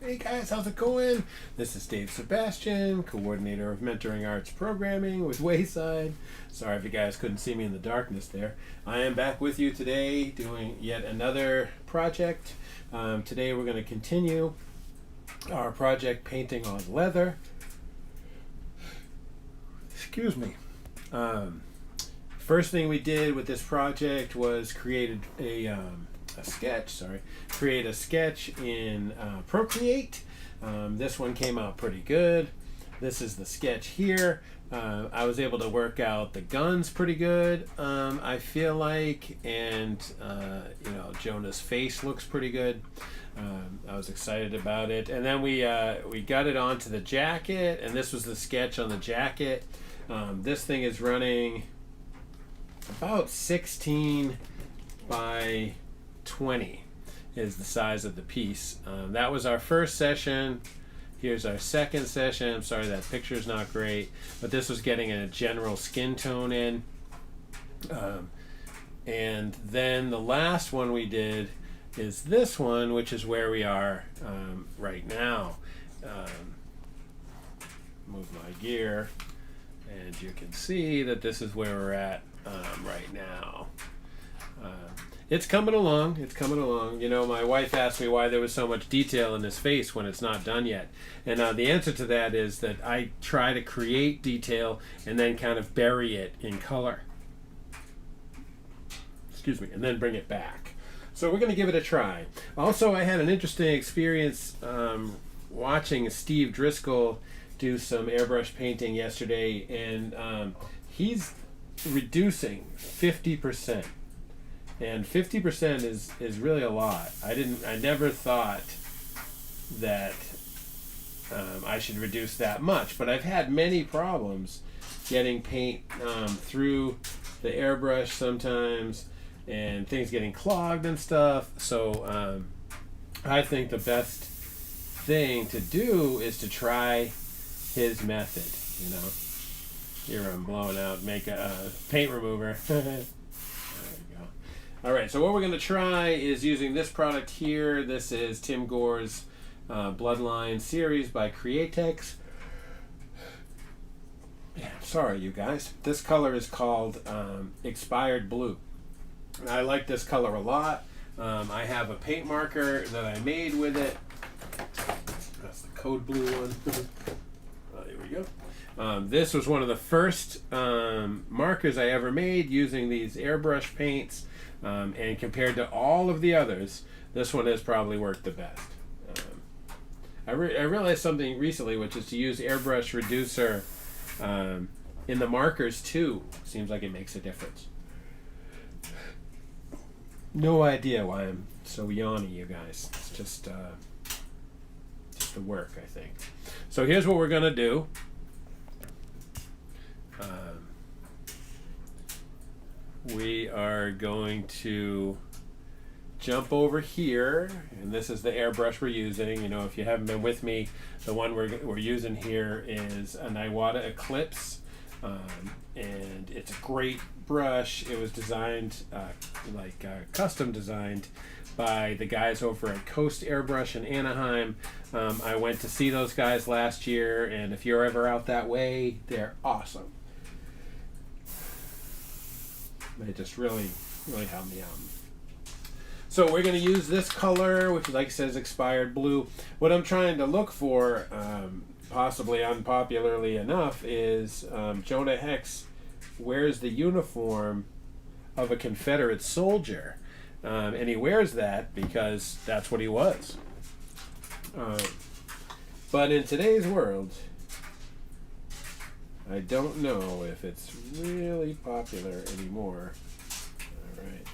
Hey guys, how's it going? This is Sebastian, coordinator of Mentoring Arts Programming with Wayside. Sorry if you guys couldn't see me in the darkness there. I am back with you today doing yet another project. Today we're going to continue our project painting on leather. Excuse me. First thing we did with this project was create a sketch in Procreate. This one came out pretty good. This is the sketch here. I was able to work out the guns pretty good, I feel like, and Jonah's face looks pretty good. I was excited about it, and then we got it onto the jacket, and this was the sketch on the jacket. This thing is running about 16 by 20 is the size of the piece. That was our first session. Here's our second session. I'm sorry that picture's not great, but this was getting a general skin tone in. And then the last one we did is this one, which is where we are right now. Move my gear, and you can see that this is where we're at right now. It's coming along. It's coming along. You know, my wife asked me why there was so much detail in his face when it's not done yet. And the answer to that is that I try to create detail and then kind of bury it in color. Excuse me. And then bring it back. So we're going to give it a try. Also, I had an interesting experience watching Steve Driscoll do some airbrush painting yesterday. And he's reducing 50%. And 50% is really a lot. I never thought that I should reduce that much, but I've had many problems getting paint through the airbrush sometimes, and things getting clogged and stuff. So I think the best thing to do is to try his method. You know, here I'm blowing out, make a paint remover. All right, so what we're going to try is using this product here. This is Tim Gore's Bloodline series by Createx. Yeah, sorry, you guys. This color is called Expired Blue. I like this color a lot. I have a paint marker that I made with it. That's the code blue one. There we go. This was one of the first markers I ever made using these airbrush paints. And compared to all of the others, this one has probably worked the best. I realized something recently, which is to use airbrush reducer in the markers too. Seems like it makes a difference. No idea why I'm so yawny, you guys. It's just the work, I think. So here's what we're gonna do. We are going to jump over here, and this is the airbrush we're using. You know, if you haven't been with me, the one we're using here is an Iwata Eclipse, and it's a great brush. It was designed, custom designed by the guys over at Coast Airbrush in Anaheim. I went to see those guys last year, and if you're ever out that way, they're awesome. They just really helped me out. So we're going to use this color, which, like I said, is Expired Blue. What I'm trying to look for, possibly unpopularly enough, is Jonah Hex wears the uniform of a Confederate soldier. And he wears that because that's what he was. But in today's world, I don't know if it's really popular anymore. All right.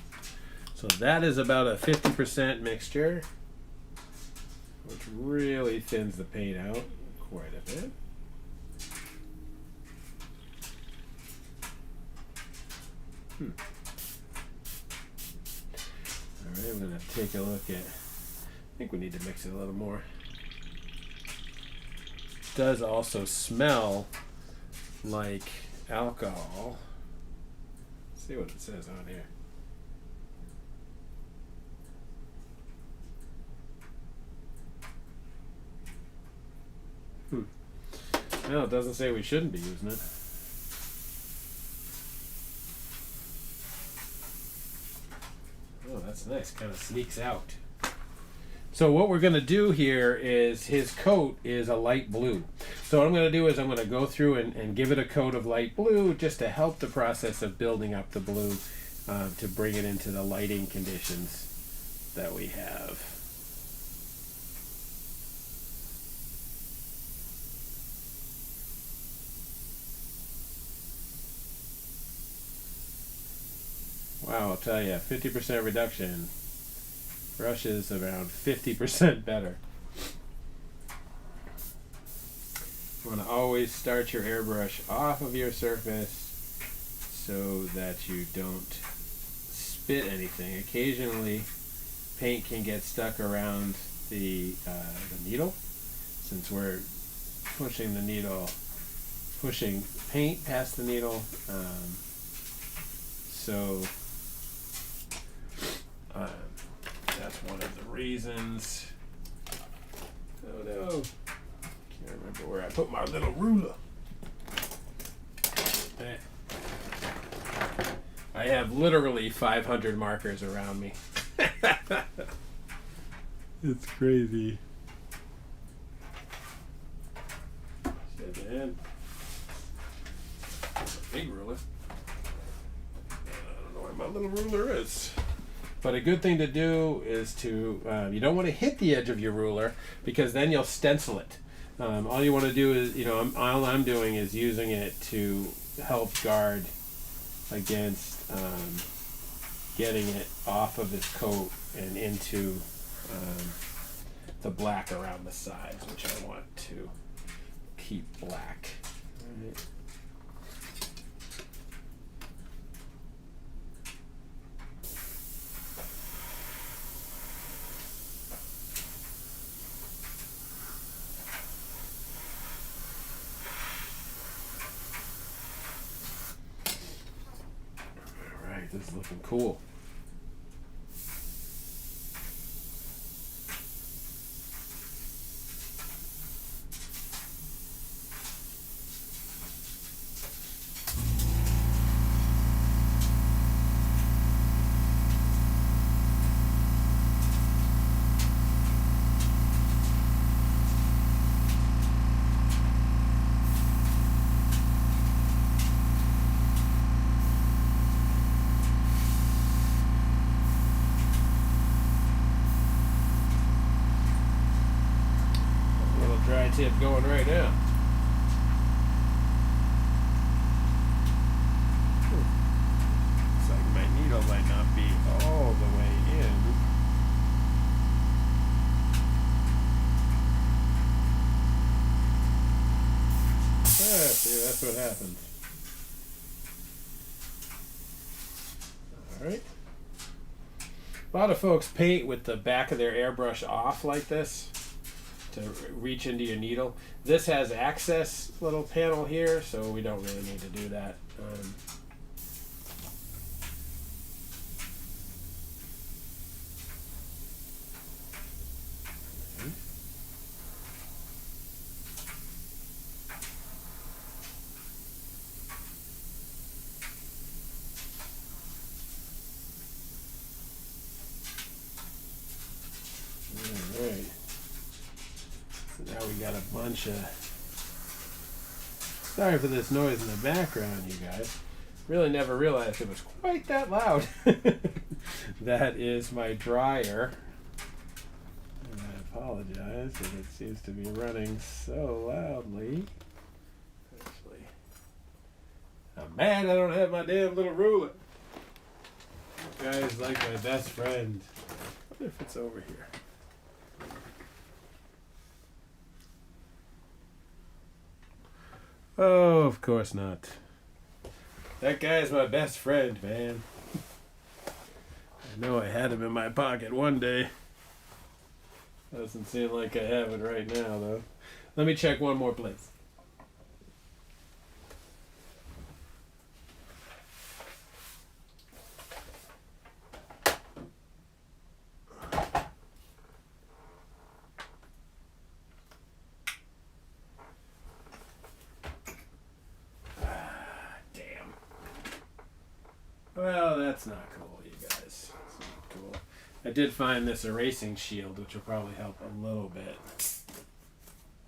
So that is about a 50% mixture, which really thins the paint out quite a bit. All right, we're going to take a look at, I think we need to mix it a little more. It does also smell like alcohol. Let's see what it says on here. Well, it doesn't say we shouldn't be using it. Oh, that's nice. Kind of sneaks out. So what we're going to do here is his coat is a light blue. So what I'm going to do is I'm going to go through and give it a coat of light blue just to help the process of building up the blue to bring it into the lighting conditions that we have. Wow, I'll tell you, 50% reduction. Brush is around 50% better. You want to always start your airbrush off of your surface so that you don't spit anything. Occasionally, paint can get stuck around the needle, since we're pushing the needle, pushing paint past the needle. That's one of the reasons. Oh no, can't remember where I put my little ruler. I have literally 500 markers around me. It's crazy. Shit, man. Big ruler. I don't know where my little ruler is. But a good thing to do is to, you don't want to hit the edge of your ruler because then you'll stencil it. All you want to do is, all I'm doing is using it to help guard against getting it off of his coat and into the black around the sides, which I want to keep black. All right. This is looking cool. Dry tip going right now. Looks like my needle might not be all the way in. See, that's what happens. Alright. A lot of folks paint with the back of their airbrush off like this to reach into your needle. This has access little panel here, so we don't really need to do that. All right. Now we got a bunch of, sorry for this noise in the background, you guys. Really never realized it was quite that loud. That is my dryer. And I apologize that it seems to be running so loudly. Actually, I'm mad I don't have my damn little ruler. You guys like my best friend. I wonder if it's over here. Oh, of course not. That guy's my best friend, man. I know I had him in my pocket one day. Doesn't seem like I have it right now, though. Let me check one more place. Well, that's not cool, you guys. It's not cool. I did find this erasing shield, which will probably help a little bit.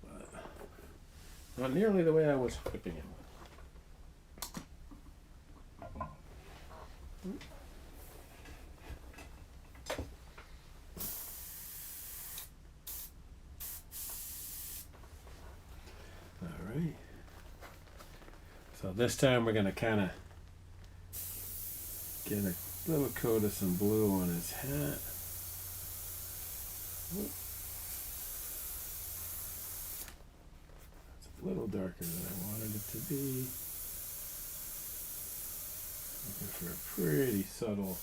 But not nearly the way I was hoping it would. Alright. So this time we're going to kind of get a little coat of some blue on his hat. It's a little darker than I wanted it to be. Looking for a pretty subtle.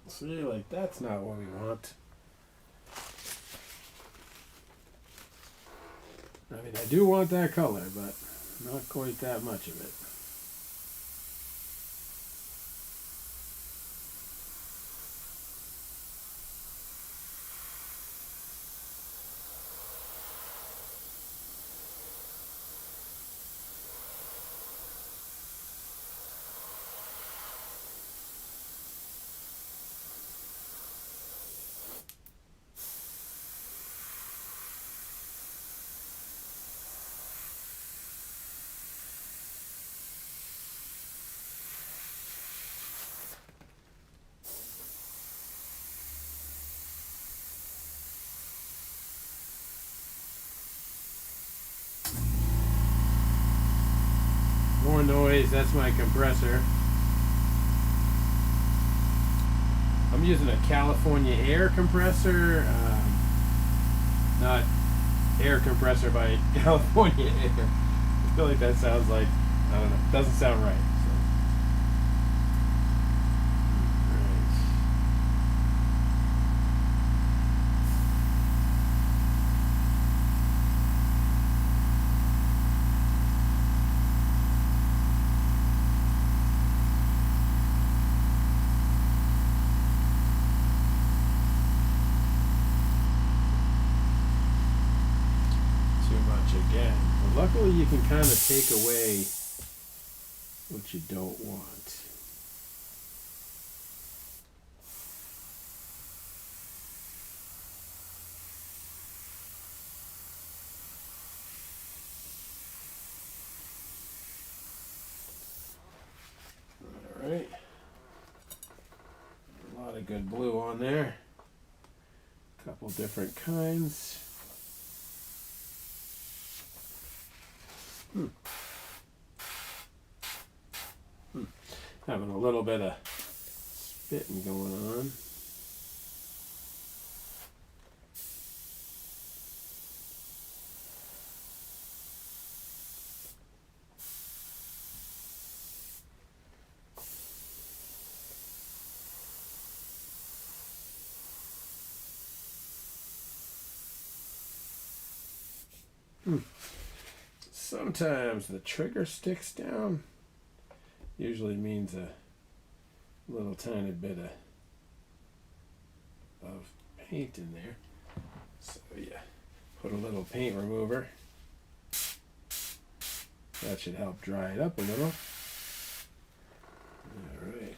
See, like that's not what we want. I mean, I do want that color, but not quite that much of it. More noise, that's my compressor. I'm using a California air compressor, not air compressor by California Air. I feel like that sounds like, I don't know, doesn't sound right. Again. But luckily you can kind of take away what you don't want. Alright. A lot of good blue on there. A couple different kinds. Having a little bit of spitting going on. Sometimes the trigger sticks down. Usually means a little tiny bit of paint in there. So yeah, put a little paint remover. That should help dry it up a little. Alright.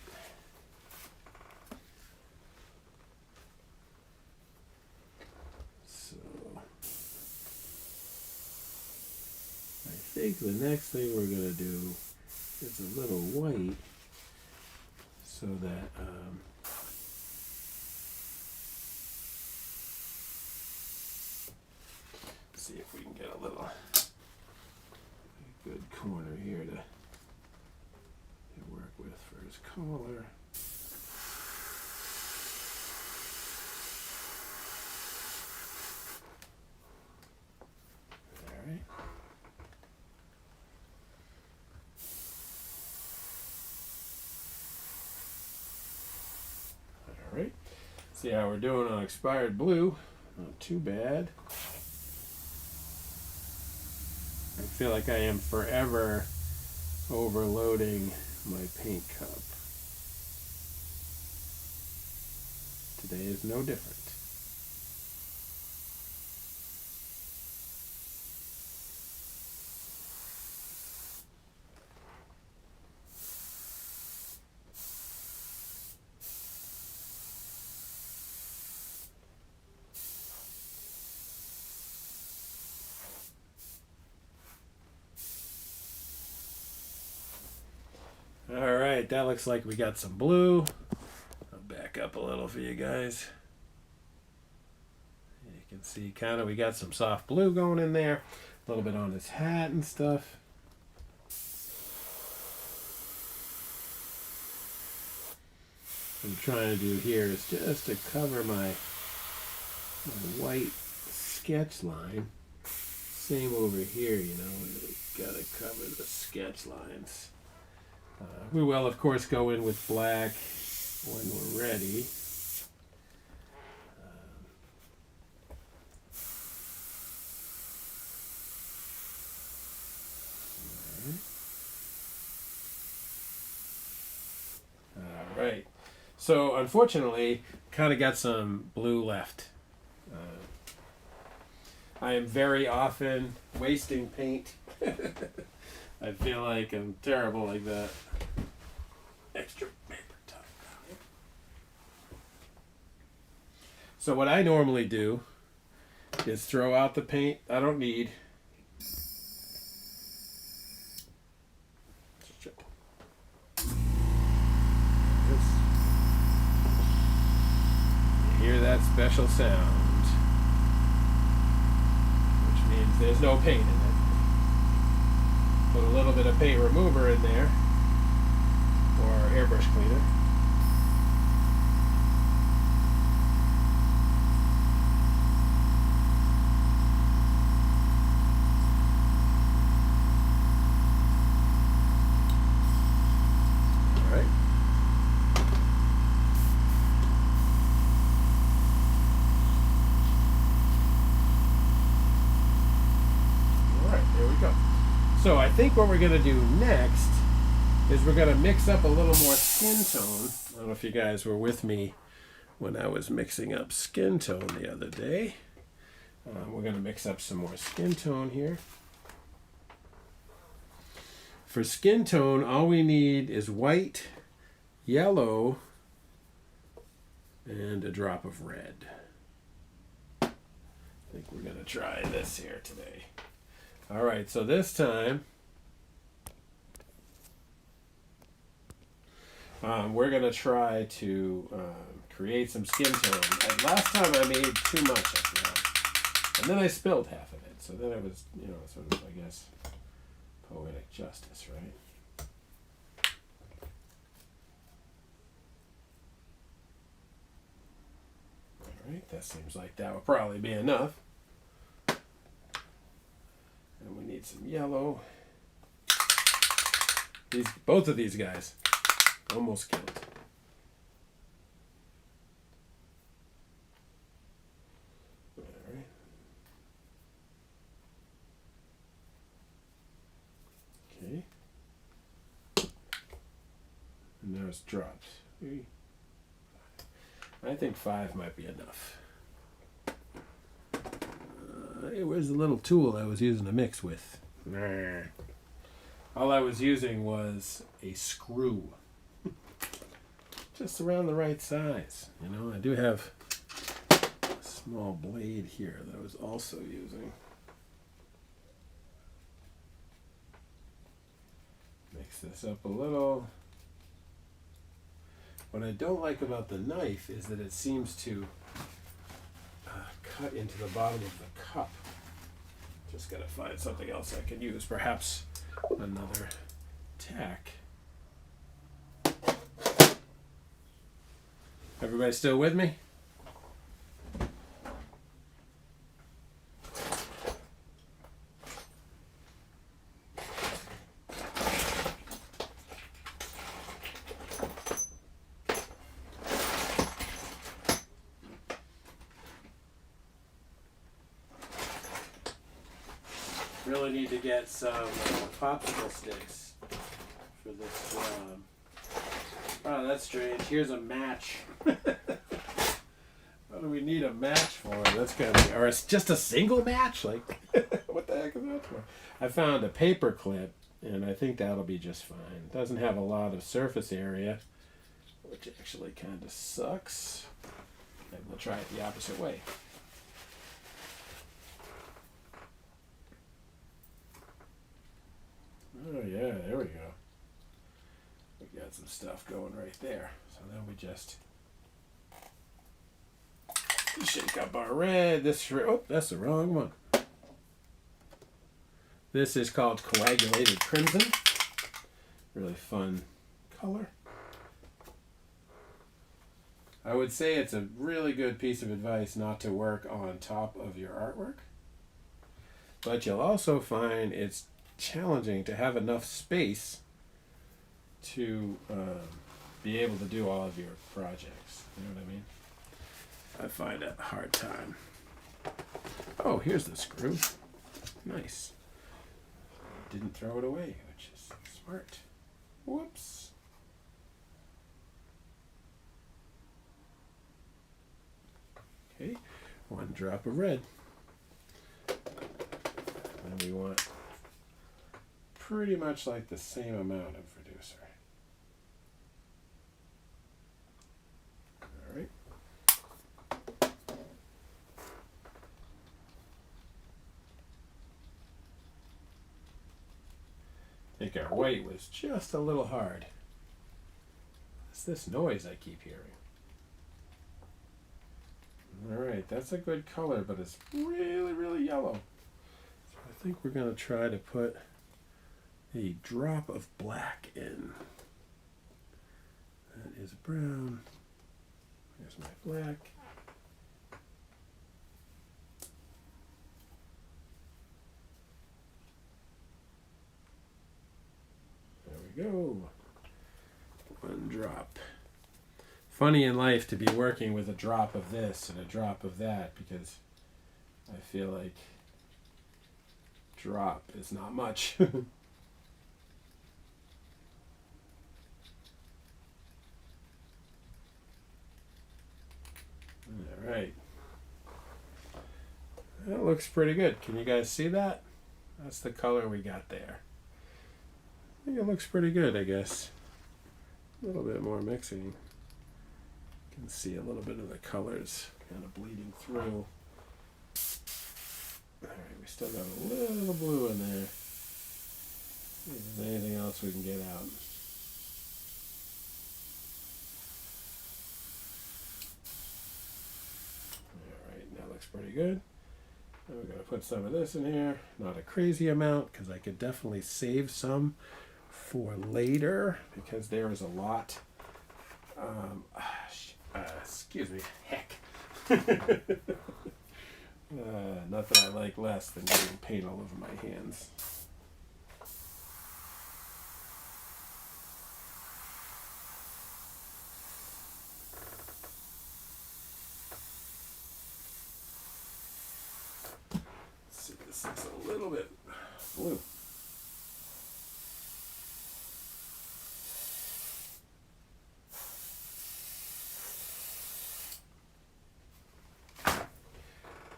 So I think the next thing we're going to do is a little white so that see if we can get a little good corner here to work with for his collar. See how we're doing on expired blue. Not too bad. I feel like I am forever overloading my paint cup. Today is no different. All right, that looks like we got some blue. I'll back up a little for you guys. You can see kind of we got some soft blue going in there. A little bit on his hat and stuff. What I'm trying to do here is just to cover my white sketch line. Same over here, you know, we gotta cover the sketch lines. We will, of course, go in with black when we're ready. All right. So, unfortunately, kind of got some blue left. I am very often wasting paint. I feel like I'm terrible like that. Extra paper towel. So what I normally do is throw out the paint I don't need. You hear that special sound, which means there's no paint in it. Put a little bit of paint remover in there, or airbrush cleaner. All right. All right, there we go. So I think what we're going to do next is we're going to mix up a little more skin tone. I don't know if you guys were with me when I was mixing up skin tone the other day. We're going to mix up some more skin tone here. For skin tone, all we need is white, yellow, and a drop of red. I think we're going to try this here today. All right, so this time we're going to try to create some skin tone. Last time I made too much, I forgot. And then I spilled half of it. So then it was, you know, sort of, I guess, poetic justice, right? All right, that seems like that will probably be enough. And we need some yellow. Both of these guys almost killed. All right. Okay. And there's drops. I think 5 might be enough. Where's the little tool I was using to mix with? All I was using was a screw. Just around the right size. You know, I do have a small blade here that I was also using. Mix this up a little. What I don't like about the knife is that it seems to cut into the bottom of the cup. Just gotta find something else I can use. Perhaps another tack. Everybody still with me? Really need to get some popsicle sticks for this job. Oh, that's strange. Here's a match. What do we need a match for? That's gotta be, or it's just a single match? Like, what the heck is that for? I found a paper clip, and I think that'll be just fine. It doesn't have a lot of surface area, which actually kind of sucks. Maybe we'll try it the opposite way. Oh yeah, there we go. We got some stuff going right there. So then we just shake up our red. Oh, that's the wrong one. This is called coagulated crimson. Really fun color. I would say it's a really good piece of advice not to work on top of your artwork. But you'll also find it's challenging to have enough space to be able to do all of your projects. You know what I mean? I find it a hard time. Oh, here's the screw. Nice. Didn't throw it away, which is smart. Whoops. Okay, 1 drop of red. And we want pretty much like the same amount of reducer. All right. I think our white was just a little hard. What's this noise I keep hearing? All right, that's a good color, but it's really, really yellow. So I think we're going to try to put a drop of black in. That is brown. Here's my black. There we go. 1 drop. Funny in life to be working with a drop of this and a drop of that, because I feel like drop is not much. All right. That looks pretty good. Can you guys see that? That's the color we got there. I think it looks pretty good, I guess. A little bit more mixing. You can see a little bit of the colors kind of bleeding through. Alright, we still got a little blue in there. See if there's anything else we can get out. Alright, that looks pretty good. Now we're going to put some of this in here. Not a crazy amount, because I could definitely save some for later, because there is a lot. Excuse me. Heck. Nothing I like less than getting paint all over my hands. Let's see, this is a little bit blue.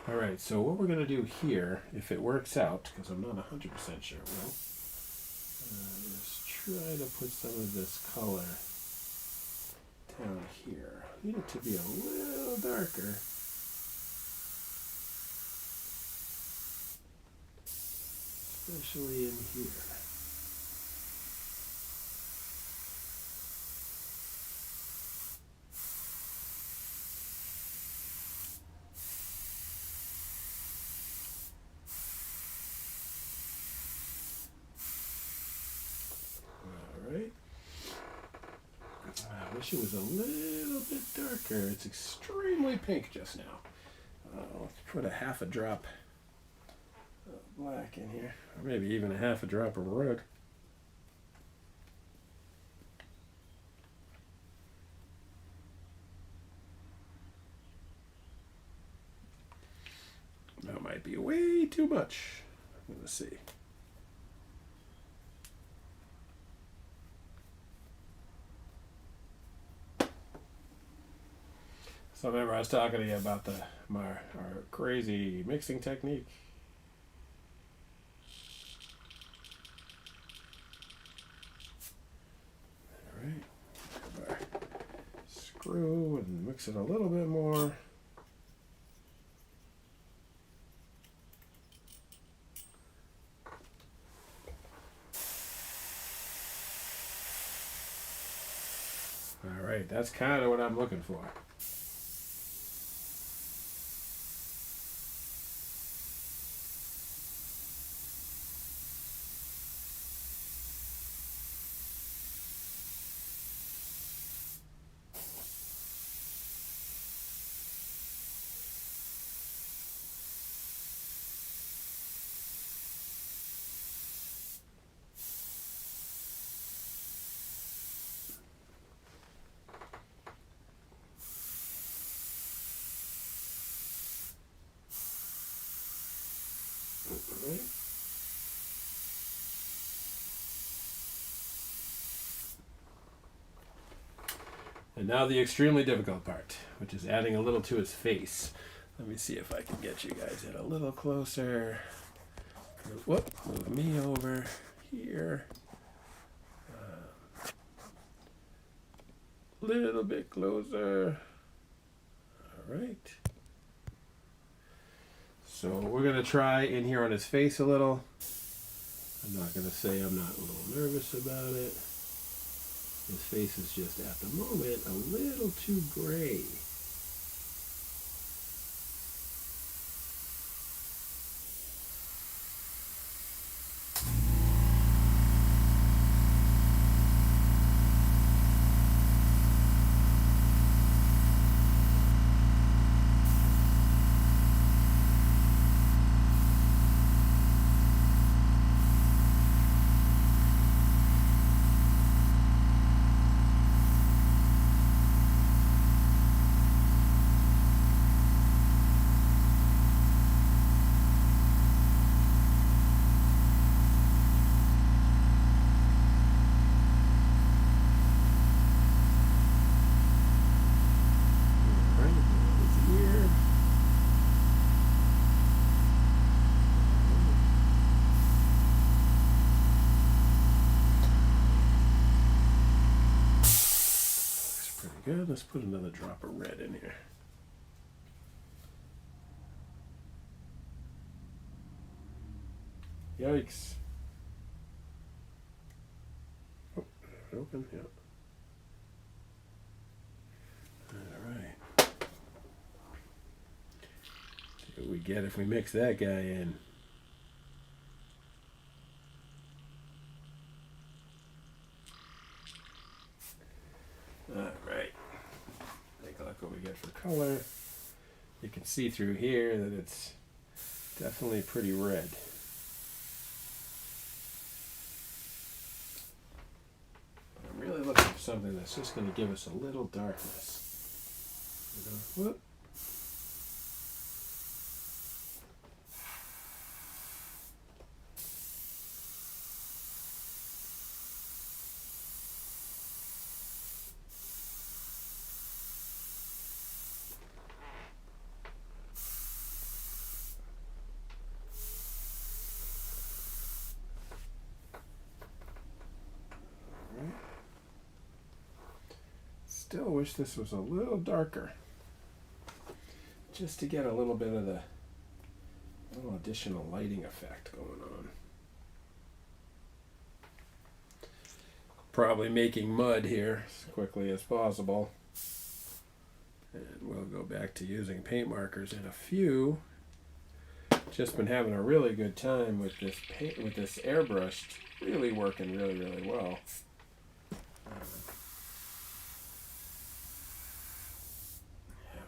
Alright, so what we're going to do here, if it works out, because I'm not 100% sure it will, is try to put some of this color down here. I need it to be a little darker. Especially in here. I wish it was a little bit darker. It's extremely pink just now. Let's put a half a drop of black in here, or maybe even a half a drop of red. That might be way too much. Let's see. So remember I was talking to you about our crazy mixing technique. All right. Grab our screw and mix it a little bit more. All right, that's kind of what I'm looking for. Right. And now the extremely difficult part, which is adding a little to his face. Let me see if I can get you guys in a little closer. Move me over here. A little bit closer. All right. So we're going to try in here on his face a little. I'm not going to say I'm not a little nervous about it. His face is just at the moment a little too gray. Good. Let's put another drop of red in here. Yikes. Oh, open, yeah. All right. See what we get if we mix that guy in. All right. Take a look what we get for color. You can see through here that it's definitely pretty red. But I'm really looking for something that's just going to give us a little darkness. Whoop. Still wish this was a little darker, just to get a little bit of the little additional lighting effect going on. Probably making mud here as quickly as possible, and we'll go back to using paint markers in a few. Just been having a really good time with this paint, with this airbrush, really working really well.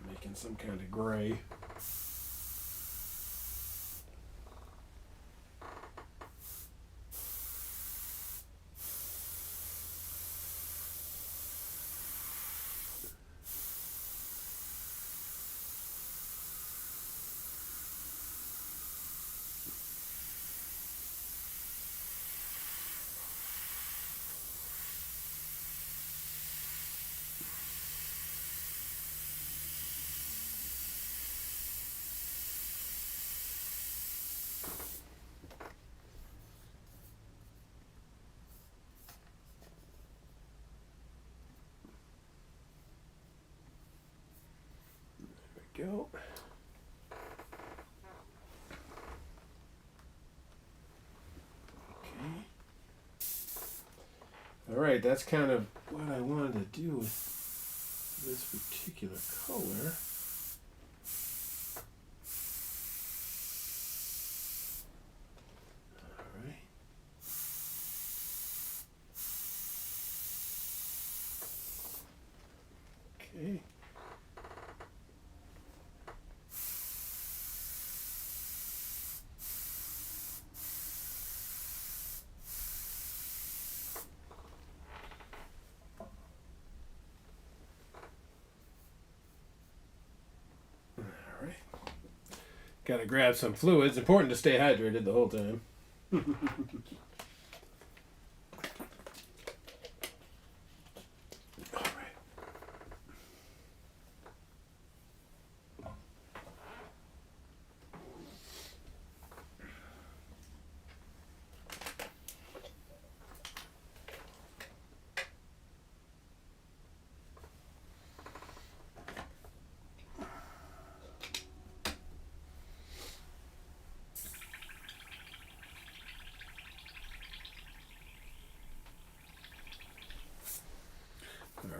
Making some kind of gray. go. Okay. All right, that's kind of what I wanted to do with this particular color. All right. Okay. Got to grab some fluids. Important to stay hydrated the whole time.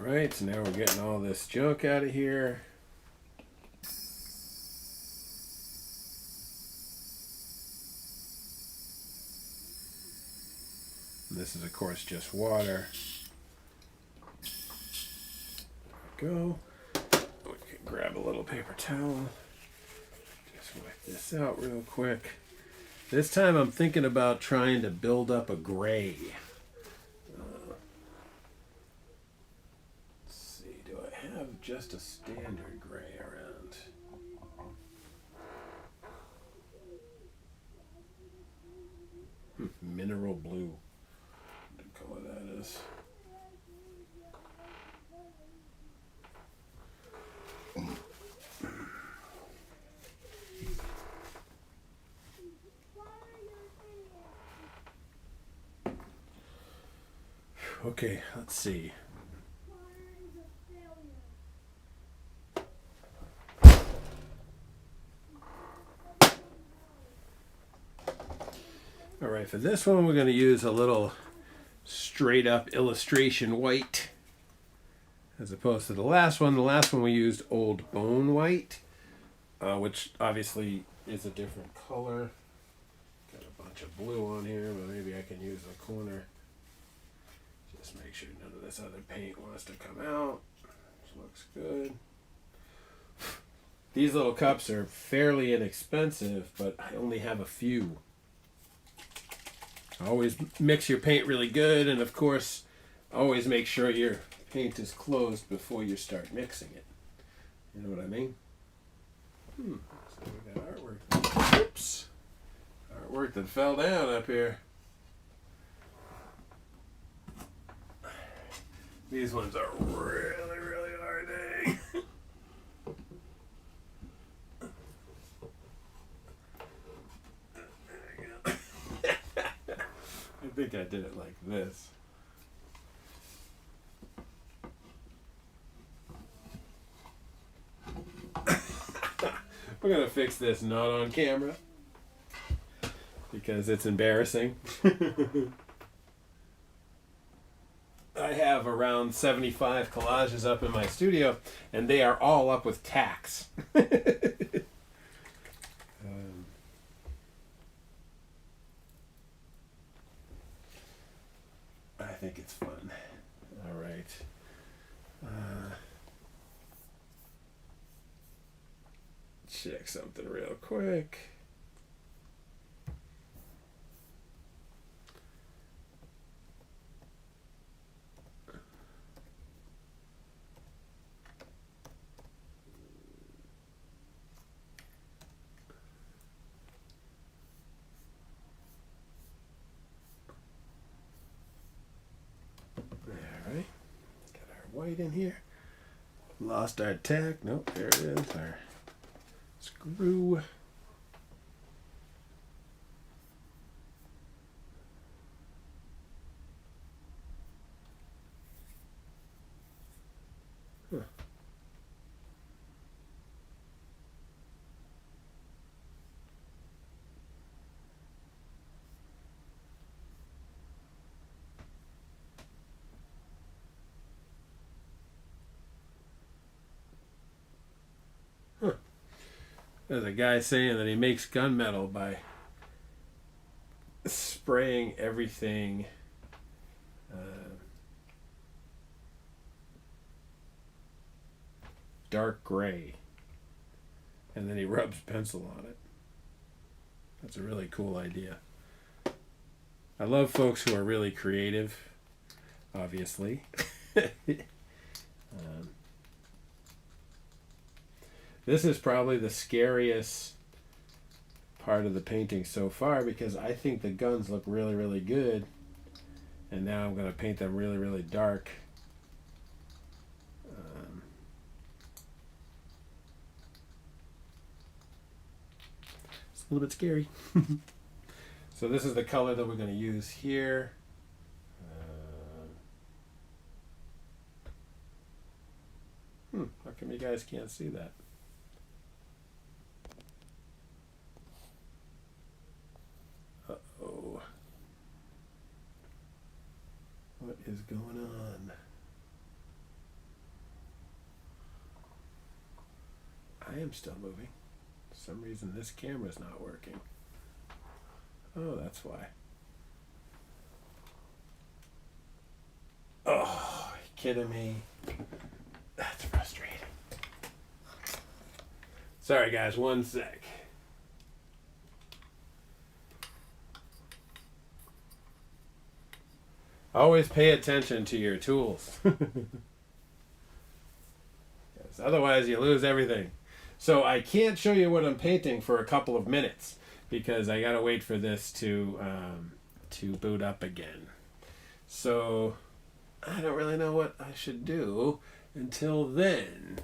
Alright, so now we're getting all this junk out of here. And this is, of course, just water. There we go. We can grab a little paper towel. Just wipe this out real quick. This time I'm thinking about trying to build up a gray. Just a standard gray around. Mineral blue. What color that is. Okay, let's see. Alright, for this one we're going to use a little straight up illustration white as opposed to the last one. The last one we used Old Bone white, which obviously is a different color. Got a bunch of blue on here, but maybe I can use the corner. Just make sure none of this other paint wants to come out. This looks good. These little cups are fairly inexpensive, but I only have a few. Always mix your paint really good, and of course, always make sure your paint is closed before you start mixing it. You know what I mean? So we got artwork. Oops. Artwork that fell down up here. These ones are really, really hard, eh? I think I did it like this. We're gonna fix this not on camera because it's embarrassing. I have around 75 collages up in my studio, and they are all up with tacks. I think it's fun. All right. Check something real quick. White in here. Lost our tack. Nope, there it is. Our screw. Huh. There's a guy saying that he makes gunmetal by spraying everything dark gray, and then he rubs pencil on it. That's a really cool idea. I love folks who are really creative, obviously. This is probably the scariest part of the painting so far, because I think the guns look really, really good, and now I'm going to paint them really, really dark. It's a little bit scary. So this is the color that we're going to use here. How come you guys can't see that? Uh-oh. What is going on? I am still moving. For some reason this camera's not working. Oh, that's why. Oh, are you kidding me? That's frustrating. Sorry guys, one sec. Always pay attention to your tools. Yes, otherwise you lose everything. So I can't show you what I'm painting for a couple of minutes because I gotta wait for this to boot up again. So I don't really know what I should do until then.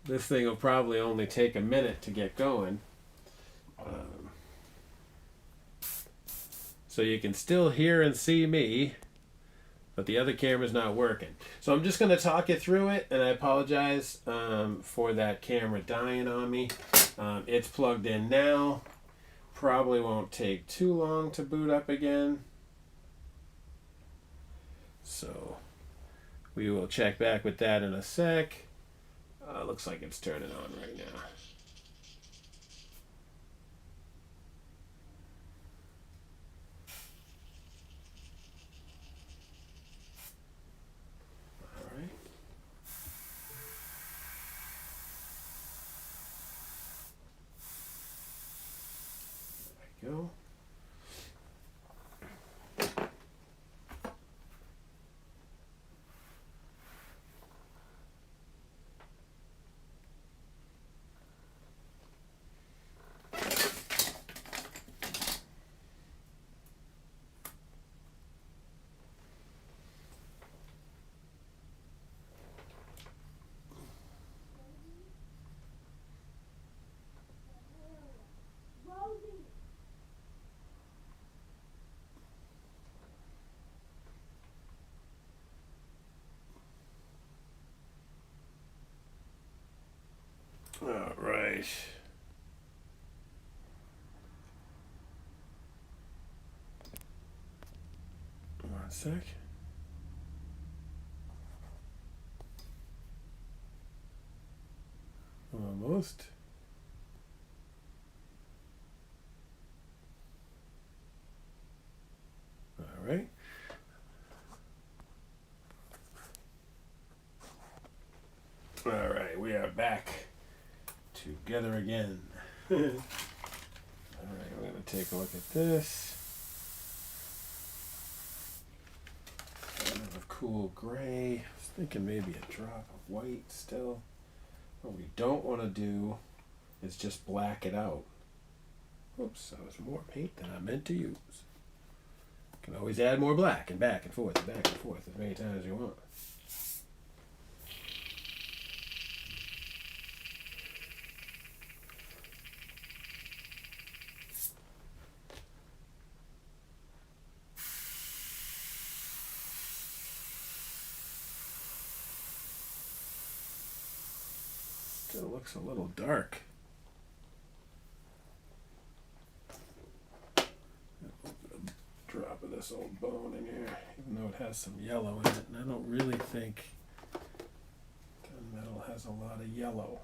This thing will probably only take a minute to get going. So you can still hear and see me, but the other camera's not working. So I'm just going to talk you through it, and I apologize for that camera dying on me. It's plugged in now. Probably won't take too long to boot up again. So we will check back with that in a sec. Looks like it's turning on right now. All right. There we go. All right. One sec. Almost. All right. All right, we are back together again. All right, we're going to take a look at this. Kind of a cool gray. I was thinking maybe a drop of white still. What we don't want to do is just black it out. Oops, that was more paint than I meant to use. You can always add more black and back and forth as many times as you want. Still looks a little dark. Drop of this old bone in here, even though it has some yellow in it, and I don't really think gunmetal has a lot of yellow.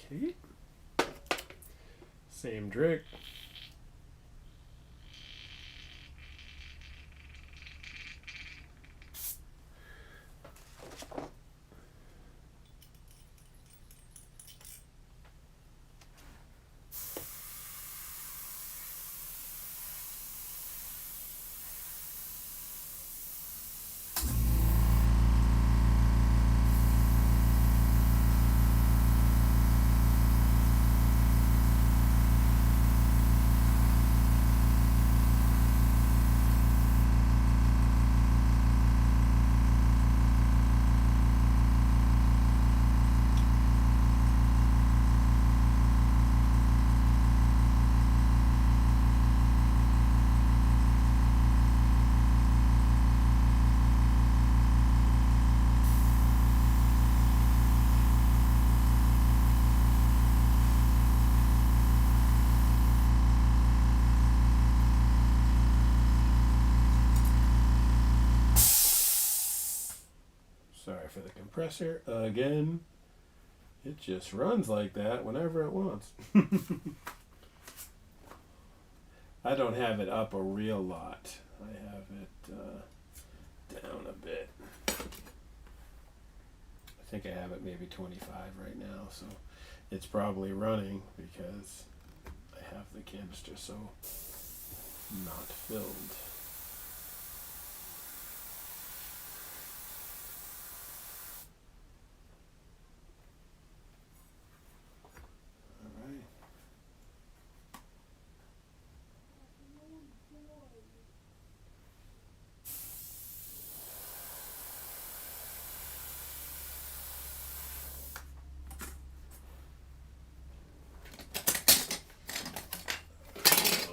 Okay. Same trick. Sorry for the compressor again. It just runs like that whenever it wants. I don't have it up a real lot. I have it down a bit. I think I have it maybe 25 right now, so it's probably running because I have the canister so not filled.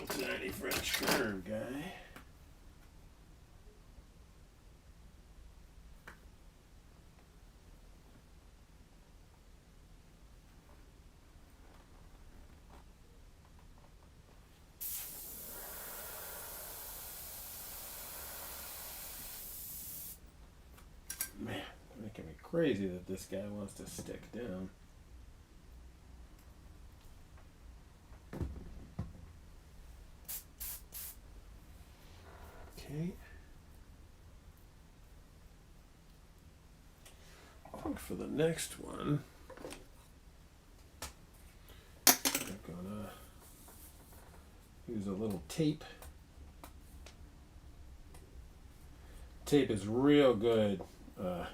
Tiny French curve guy. Man, making me crazy that this guy wants to stick down. Okay. I think for the next one, I'm gonna use a little tape. Tape is real good. I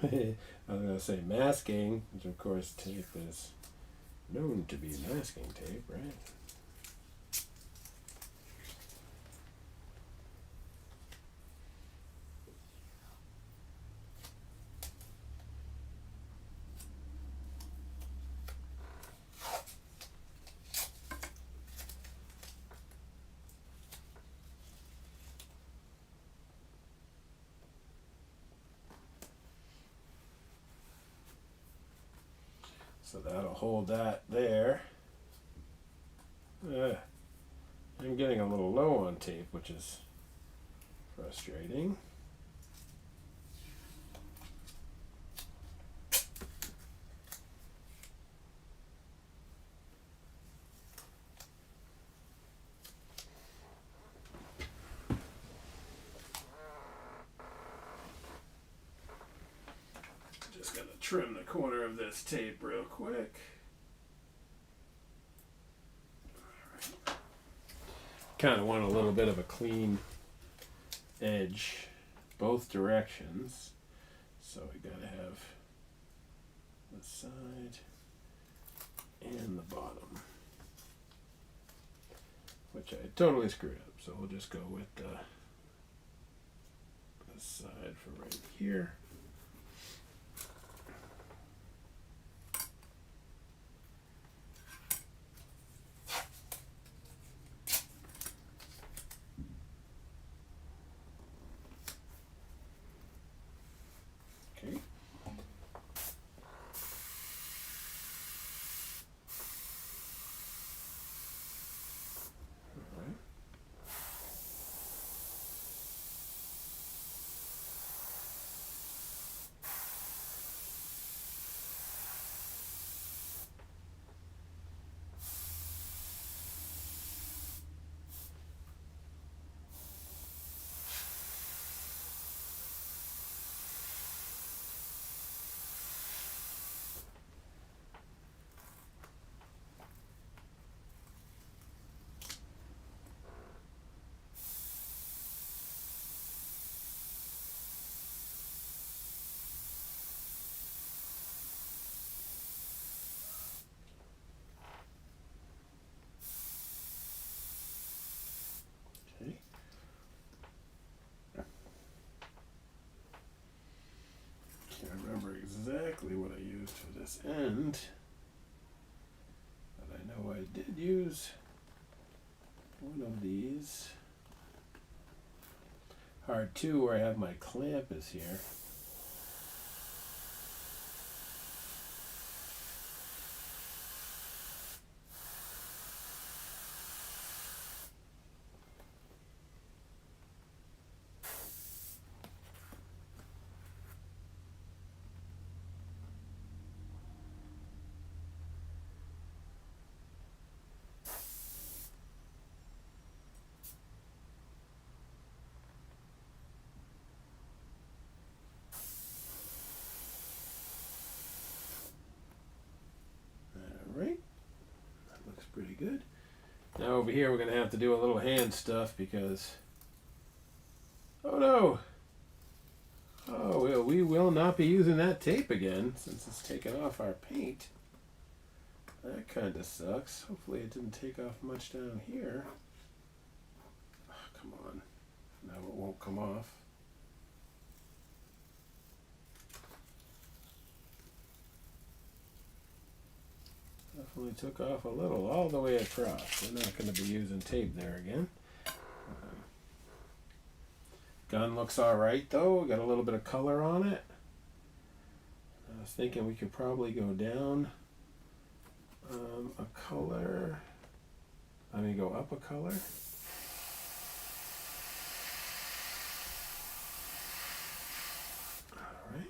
was gonna say masking, which of course tape is known to be masking tape, right? So that'll hold that there. I'm getting a little low on tape, which is frustrating. Just gonna trim the corner of this tape real quick. Right. Kind of want a little bit of a clean edge both directions, so we gotta have the side and the bottom, which I totally screwed up, so we'll just go with the side for right here. Okay. hand. But I know I did use one of these. Hard 2 where I have my clamp is here. Alright, that looks pretty good. Now over here we're going to have to do a little hand stuff because, oh no! Oh, well, we will not be using that tape again since it's taken off our paint. That kind of sucks. Hopefully it didn't take off much down here. Oh, come on. Now it won't come off. Definitely took off a little all the way across. We're not going to be using tape there again. Gun looks alright though. Got a little bit of color on it. I was thinking we could probably go down a color. Go up a color. Alright.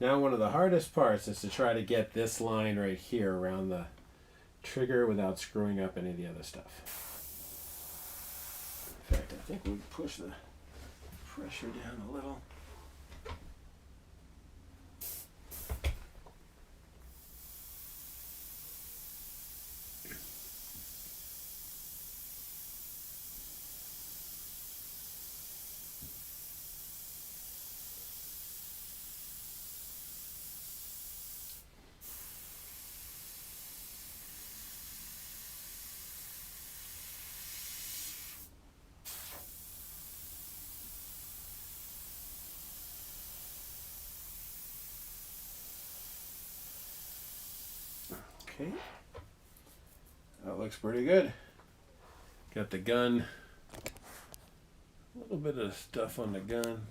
Now one of the hardest parts is to try to get this line right here around the trigger without screwing up any of the other stuff. In fact, I think we'll push the pressure down a little. Okay, that looks pretty good. Got the gun, a little bit of stuff on the gun.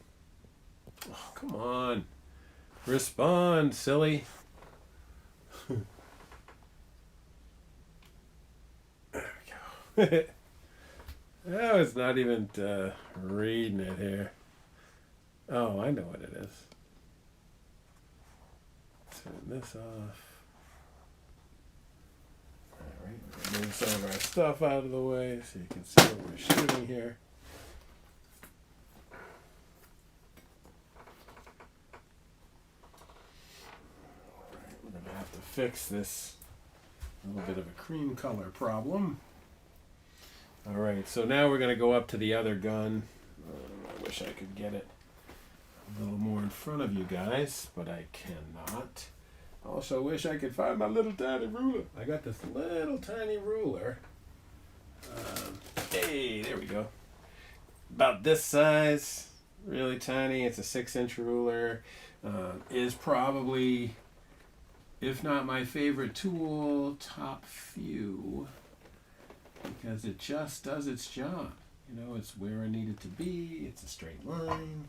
Oh, come on, respond, silly. There we go. Oh, it's not even reading it here. Oh, I know what it is. Turn this off. Alright, we're going to move some of our stuff out of the way so you can see what we're shooting here. Alright, we're going to have to fix this little bit of a cream color problem. Alright, so now we're going to go up to the other gun. I wish I could get it a little more in front of you guys, but I cannot. Also wish I could find my little tiny ruler. I got this little tiny ruler. Hey, there we go. About this size, really tiny. It's a 6-inch ruler. Is probably, if not my favorite tool, top few. Because it just does its job. You know, it's where I need it to be. It's a straight line.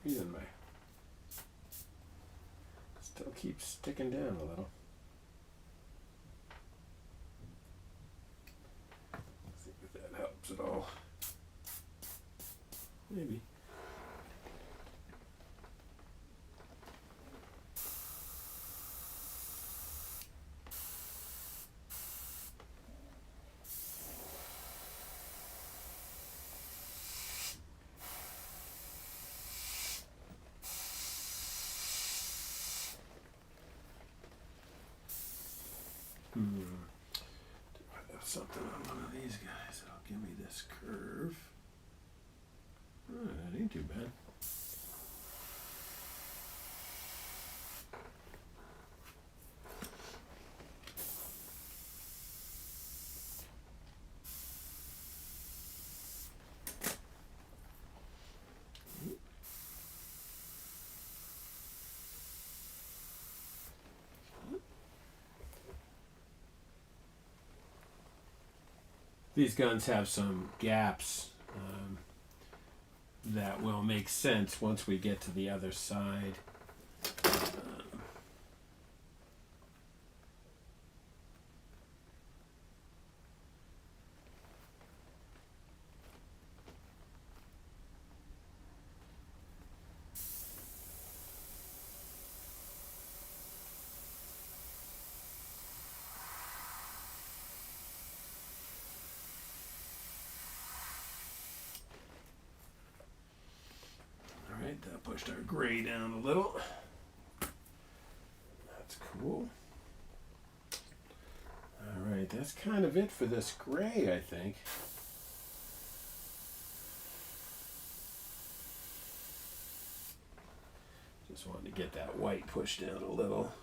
reason my still keeps sticking down a little. Let's see if that helps at all. Maybe. Do I have something on one of these guys that'll give me this curve? Oh, that ain't too bad. These guns have some gaps that will make sense once we get to the other side. That pushed our gray down a little. That's cool. Alright, that's kind of it for this gray, I think. Just wanted to get that white pushed down a little.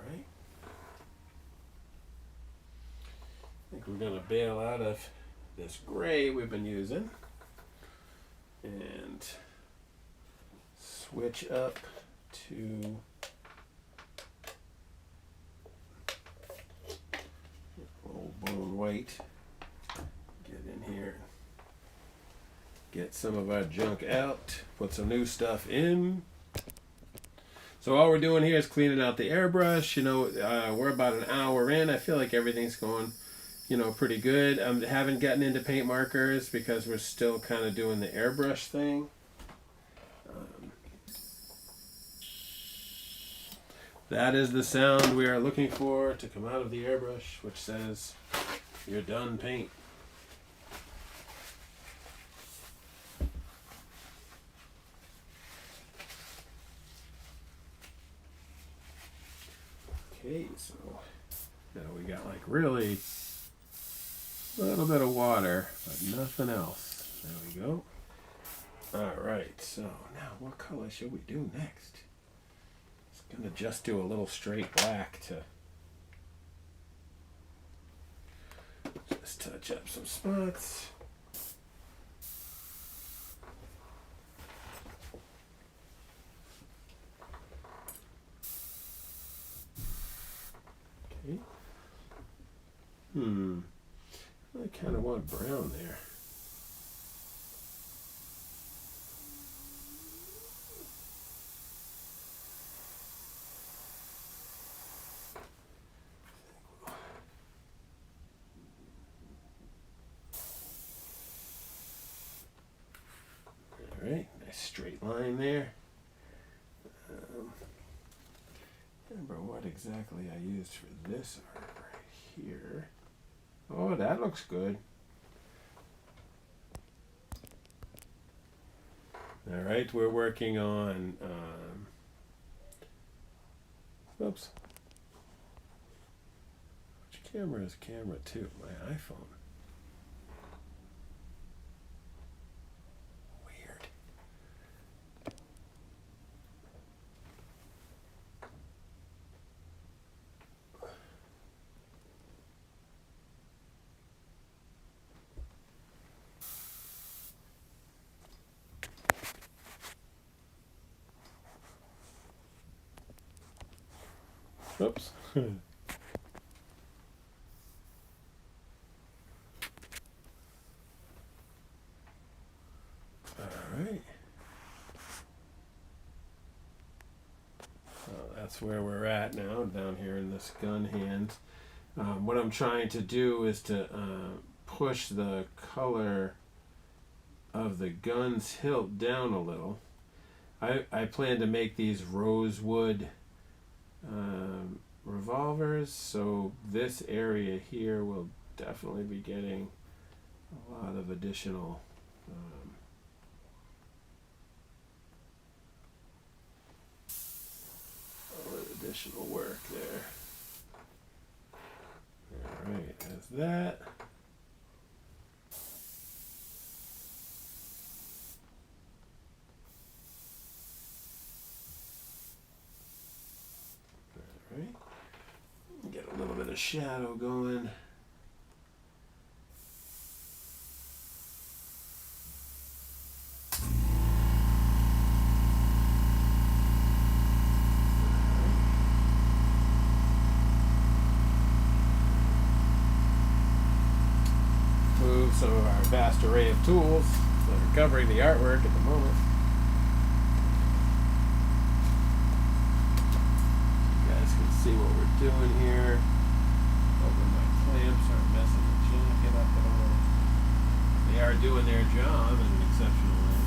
Alright. I think we're going to bail out of this gray we've been using and switch up to old bone white. Get in here, get some of our junk out, put some new stuff in. So all we're doing here is cleaning out the airbrush. You know, we're about an hour in. I feel like everything's going, you know, pretty good. I haven't gotten into paint markers because we're still kind of doing the airbrush thing. That is the sound we are looking for to come out of the airbrush, which says you're done paint. Okay, so now we got like really a little bit of water, but nothing else. There we go. Alright, so now what color should we do next? It's going to just do a little straight black to just touch up some spots. Okay. I kind of want brown there. Alright, nice straight line there. Remember what exactly I used for this art right here. Oh, that looks good. Alright, we're working on oops. Which camera is camera 2? My iPhone. Weird. Oops. that's where we're at now, down here in this gun hand. What I'm trying to do is to push the color of the gun's hilt down a little. I plan to make these rosewood revolvers, so this area here will definitely be getting a lot of additional work there. Alright, that's that. Alright. Get a little bit of shadow going. Some of our vast array of tools that are covering the artwork at the moment. You guys can see what we're doing here. Hoping my clamps aren't messing the jacket up at all. They are doing their job in an exceptional way.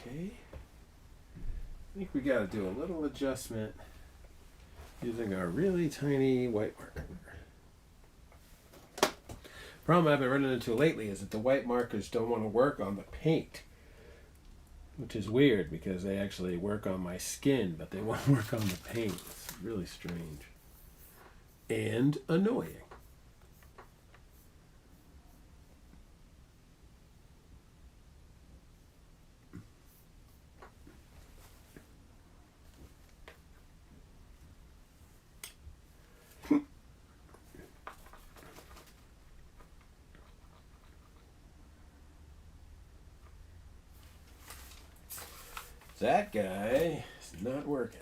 Okay. I think we got to do a little adjustment using our really tiny white marker. Problem I've been running into lately is that the white markers don't want to work on the paint, which is weird because they actually work on my skin, but they won't work on the paint. It's really strange and annoying. That guy is not working.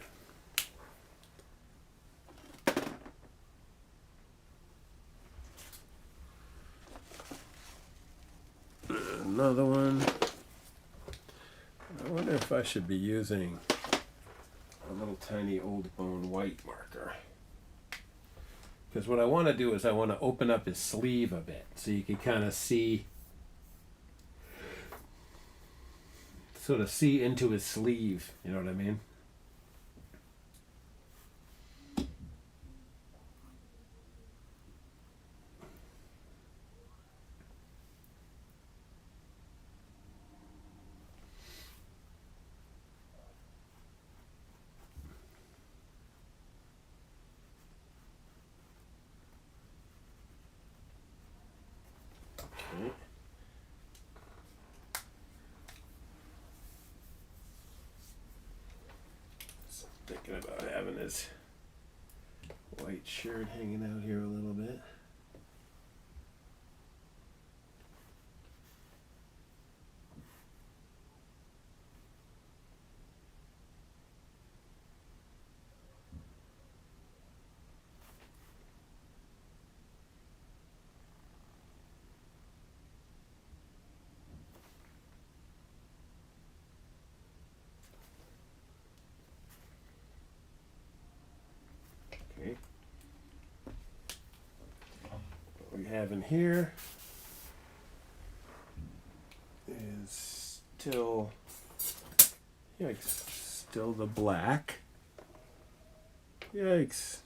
Another one. I wonder if I should be using a little tiny old bone white marker. Because what I want to do is I want to open up his sleeve a bit so you can kind of see, sort of see into his sleeve, you know what I mean? Okay. Thinking about having his white shirt hanging out here a little bit. Okay. What we have in here is still, yikes, still the black. Yikes.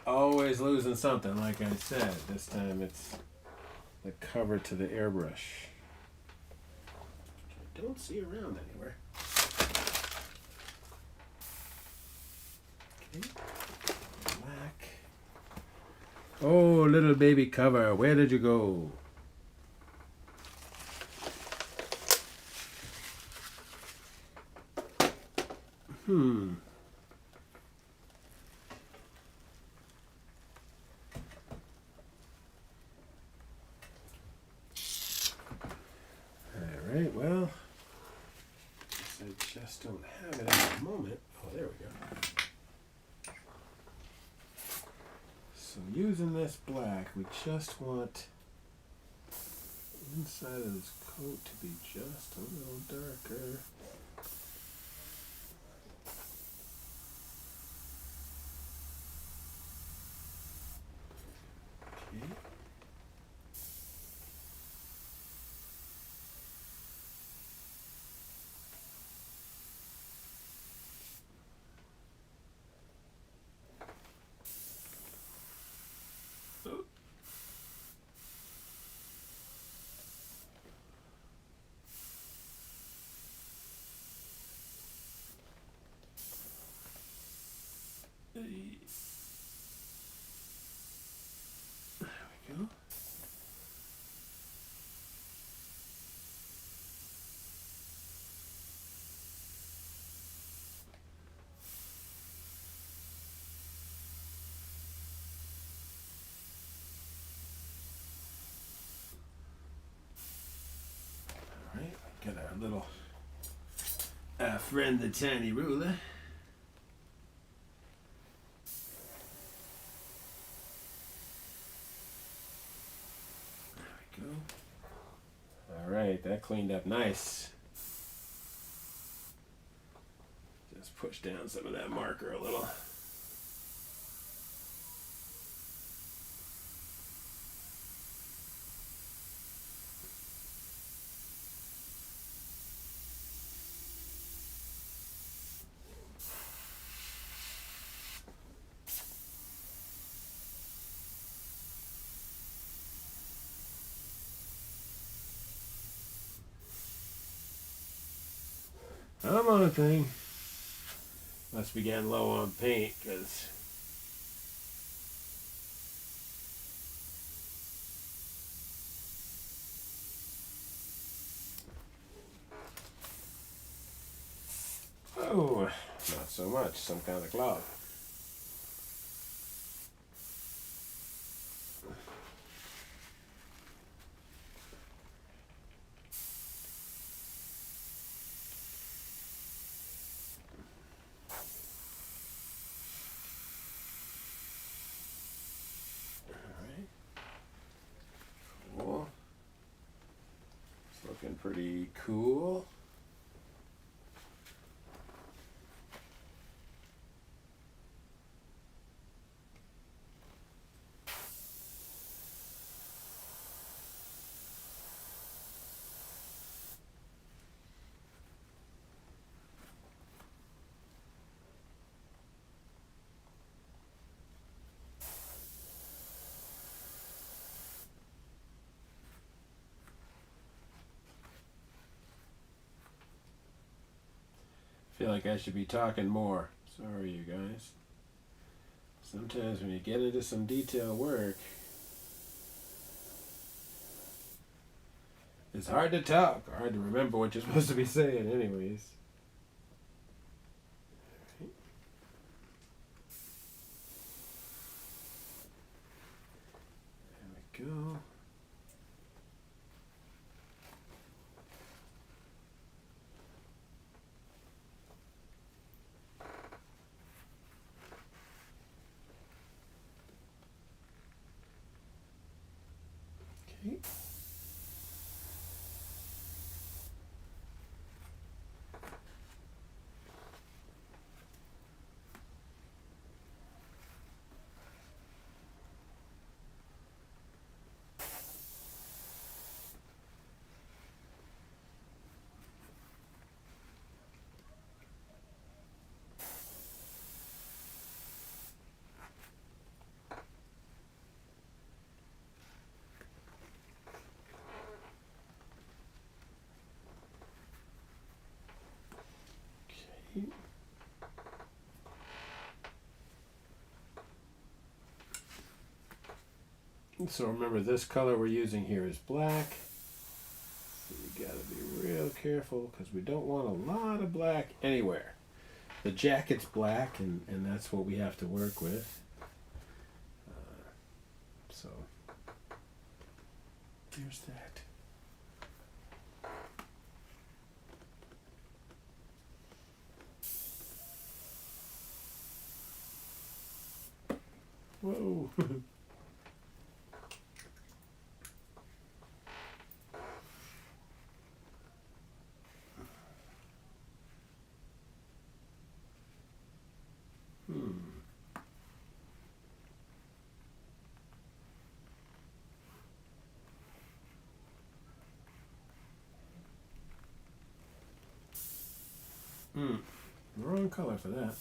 always losing something, like I said. This time it's the cover to the airbrush. I don't see around anywhere. Okay. Black. Oh, little baby cover, where did you go? Alright, well, I just don't have it at the moment. Oh, there we go. So using this black, we just want the inside of this coat to be just a little darker. Okay. There we go. Alright, got our little friend the tiny ruler. There we go. Alright, that cleaned up nice. Just push down some of that marker a little. Come on, thing. Must be getting low on paint, because oh, not so much. Some kind of cloth. Cool. It's looking pretty cool. I feel like I should be talking more. Sorry, you guys. Sometimes when you get into some detail work, it's hard to talk, or hard to remember what you're supposed to be saying anyways. There we go. Okay. So remember, this color we're using here is black. So you gotta be real careful because we don't want a lot of black anywhere. The jacket's black, and that's what we have to work with. So there's that. Whoa. Wrong color for that.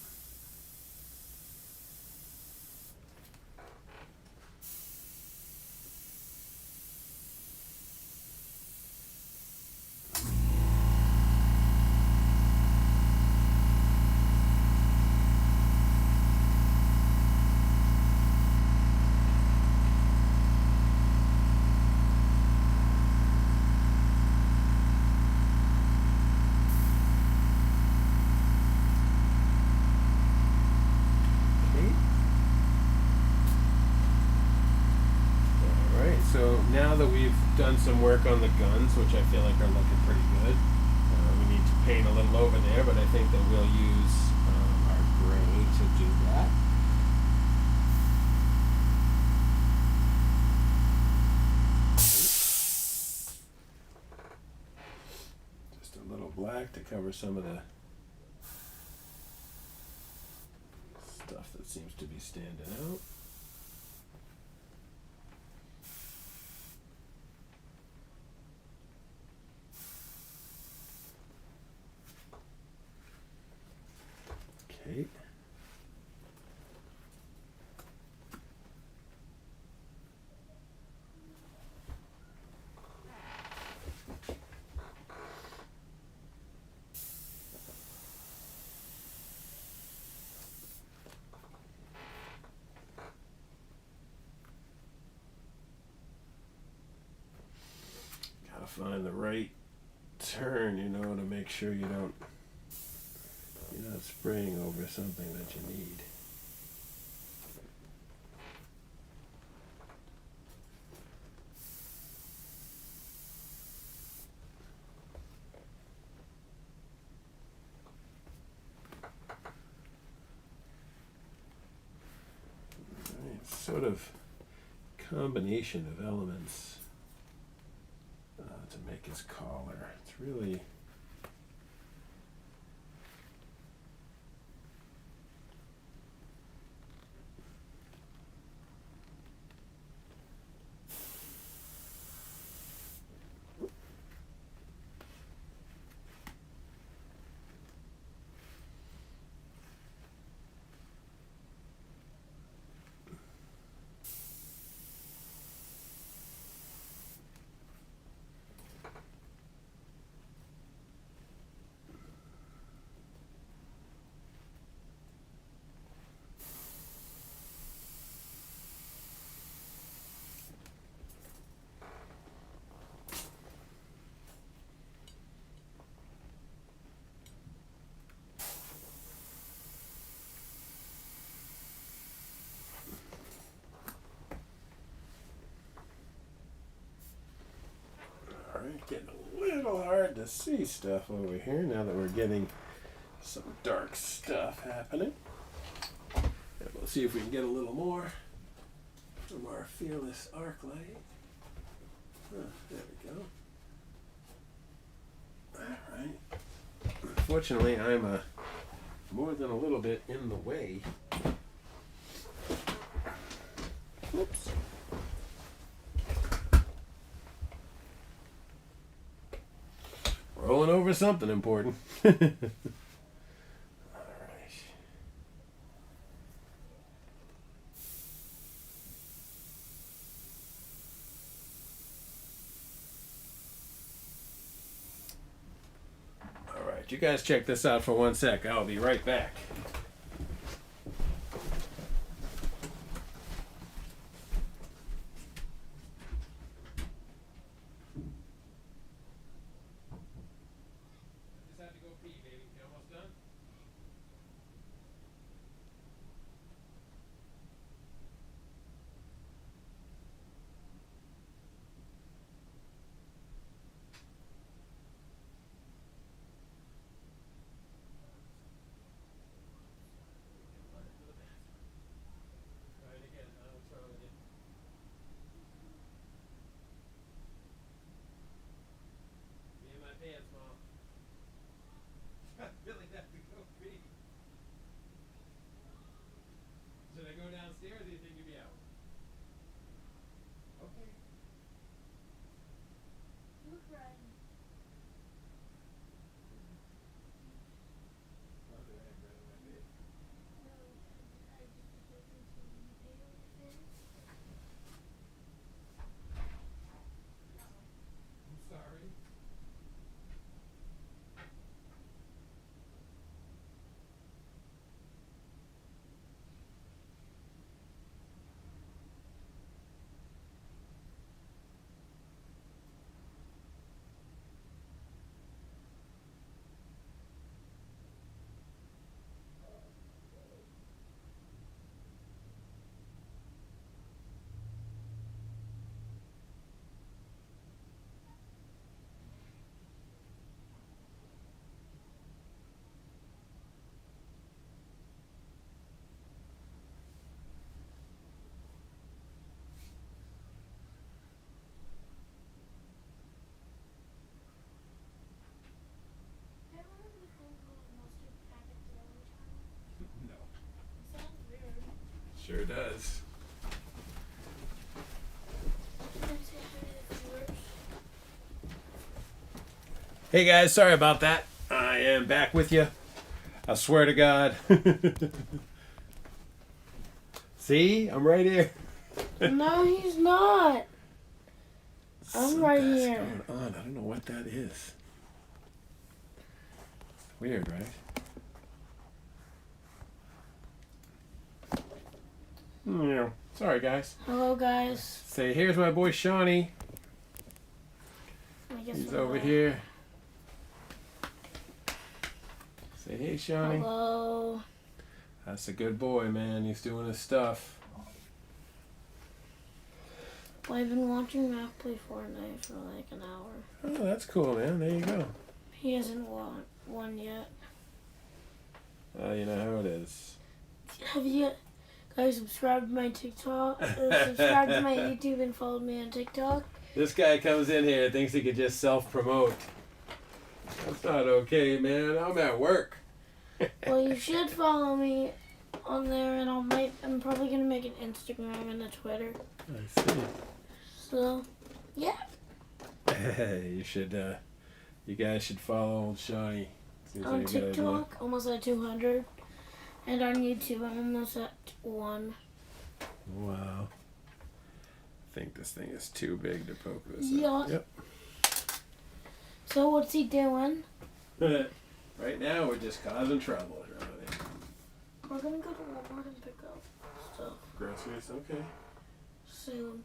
So now that we've done some work on the guns, which I feel like are looking pretty good, we need to paint a little over there, but I think that we'll use our gray to do that. Just a little black to cover some of the stuff that seems to be standing out. Okay. Gotta find the right turn, you know, to make sure you're not spraying over something that you need. Right, sort of combination of elements to make his collar. It's really getting a little hard to see stuff over here now that we're getting some dark stuff happening. And we'll see if we can get a little more from our Fearless arc light. There we go. Alright. Unfortunately, I'm more than a little bit in the way. Oops. Rolling over something important. All right. All right, you guys check this out for 1 sec. I'll be right back. downstairs, or do you think you'll be out? Okay. Look right. Oh, did I have bread on my face? No, I just put this into the paper on your face. I'm sorry. Ever heard of the thing called mustard packet throwing time? No. It sounds weird. Sure does. Can I say hi to the viewers? Hey guys, sorry about that. I am back with you. I swear to God. See, I'm right here. No, he's not. I'm right Something's here. going on. I don't know what that is. Weird, right? Yeah. Sorry, guys. Hello, guys. Say, here's my boy Shawnee. I guess He's we're over live. here. Say, hey, Shawnee. Hello. That's a good boy, man. He's doing his stuff. Well, I've been watching Mac play Fortnite for like an hour. Oh, that's cool, man. There you go. He hasn't won yet. You know how it is. Have you guys subscribed to my TikTok? Subscribe to my YouTube and follow me on TikTok? This guy comes in here and thinks he can just self-promote. That's not okay, man. I'm at work. Well, you should follow me on there, and I'm probably gonna make an Instagram and a Twitter. I see. So, yeah. Hey, you guys should follow old Shawnee. Seems On like a good idea. TikTok, almost at 200, and on YouTube, I'm almost at 1. Wow. I think this thing is too big to poke this Yeah. up. Yep. So, what's he doing? Right now, we're just causing trouble around here. We're gonna go to Walmart and pick up stuff Groceries, okay. soon.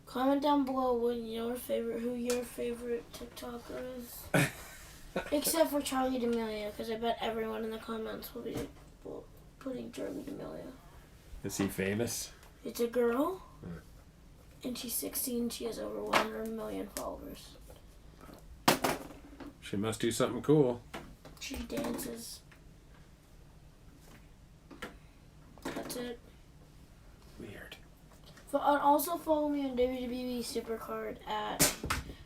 Comment down below who your favorite TikToker is. Except for Charlie D'Amelio, because I bet everyone in the comments will be putting Charlie D'Amelio. Is he famous? It's a girl, and she's 16. She has over 100 million followers. She must do something cool. She dances. That's it. Weird. Also follow me on WWE Supercard at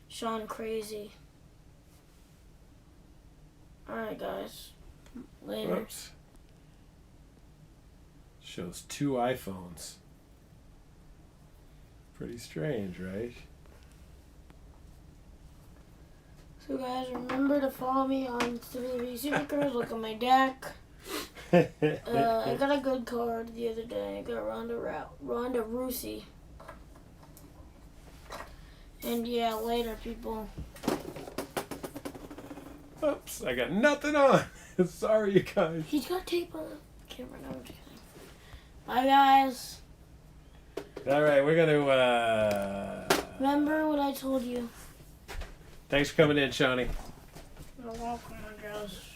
Sean Crazy. Alright, guys. Later. Oops. Shows 2 iPhones. Pretty strange, right? So, guys, remember to follow me on WWE Supercard. Look at my deck. I got a good card the other day. I got Ronda Rousey. And yeah, later, people. Oops, I got nothing on. Sorry, you guys. He's got tape on the camera. No, I'm just kidding. Bye, guys. All right, we're gonna. Remember what I told you. Thanks for coming in, Shawnee. You're welcome, I guess.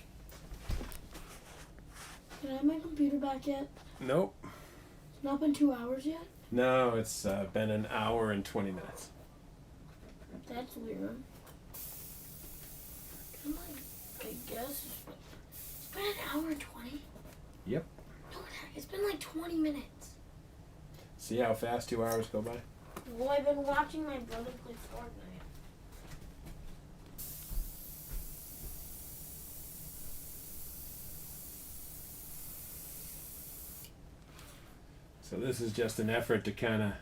Did I have my computer back yet? Nope. It's not been 2 hours yet? No, it's been an hour and 20 minutes. That's weird. Come on, I guess. It's been an hour and 20? Yep. No, it's been like 20 minutes. See how fast 2 hours go by? Well, I've been watching my brother play Fortnite. So this is just an effort to kind of,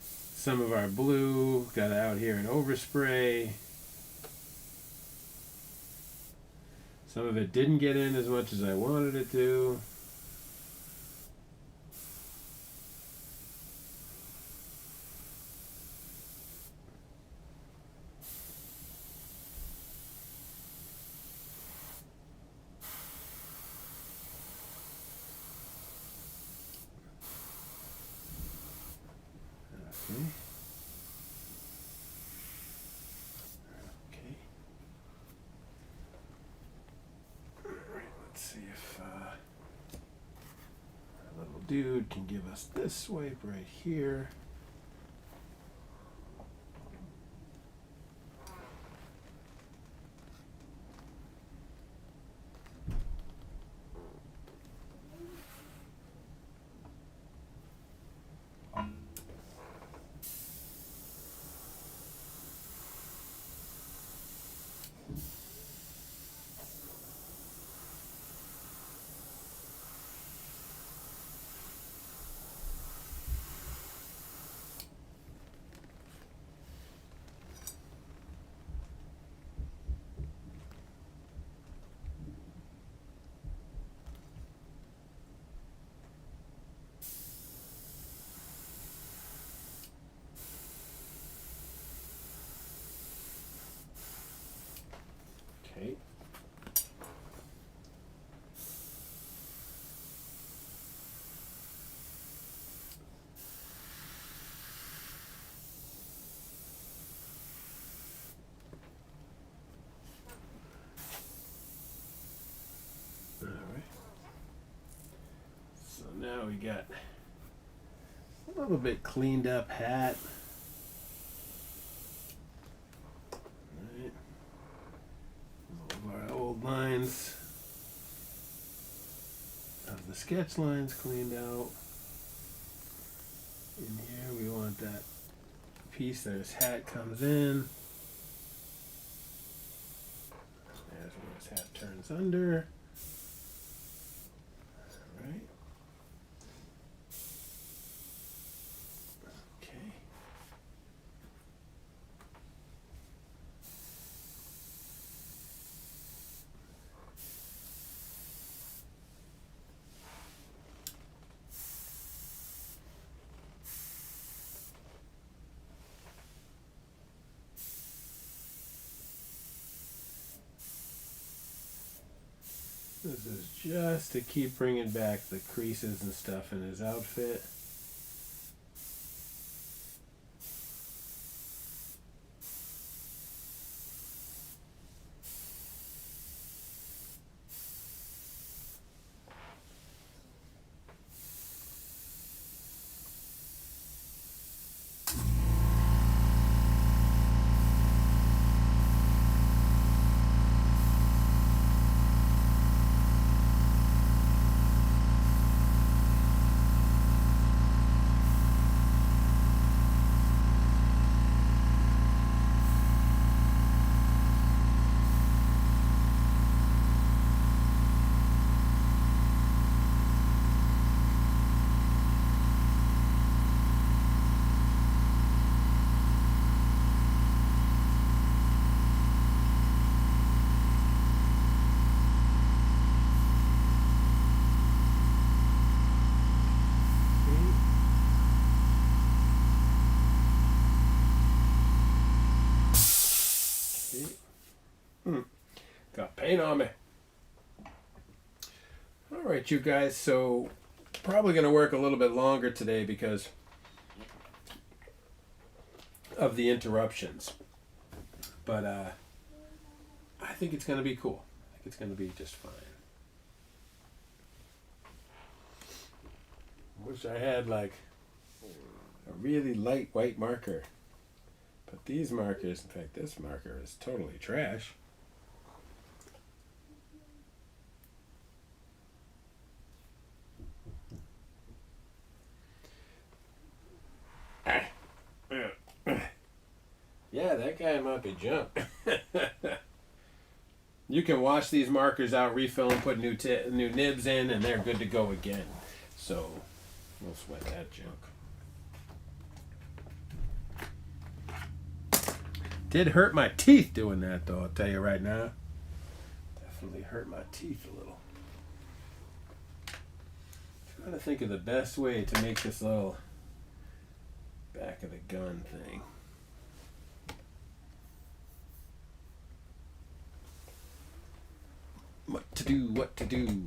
some of our blue got out here in overspray. Some of it didn't get in as much as I wanted it to. Okay. Okay. All right, let's see if our little dude can give us this swipe right here. Okay. All right. So now we got a little bit cleaned up hat. All right. All of our old lines of the sketch lines cleaned out. In here we want that piece that his hat comes in. There's where his hat turns under. Alright. Okay. This is just to keep bringing back the creases and stuff in his outfit. Got paint on me. Alright, you guys, so probably going to work a little bit longer today because of the interruptions. But I think it's going to be cool. I think it's going to be just fine. Wish I had like a really light white marker. But these markers, in fact this marker is totally trash. Yeah, that guy might be junk. You can wash these markers out, refill them, put new nibs in, and they're good to go again. So We'll sweat that junk. Did hurt my teeth doing that, though, I'll tell you right now. Definitely hurt my teeth a little. Trying to think of the best way to make this little back of the gun thing. What to do, what to do.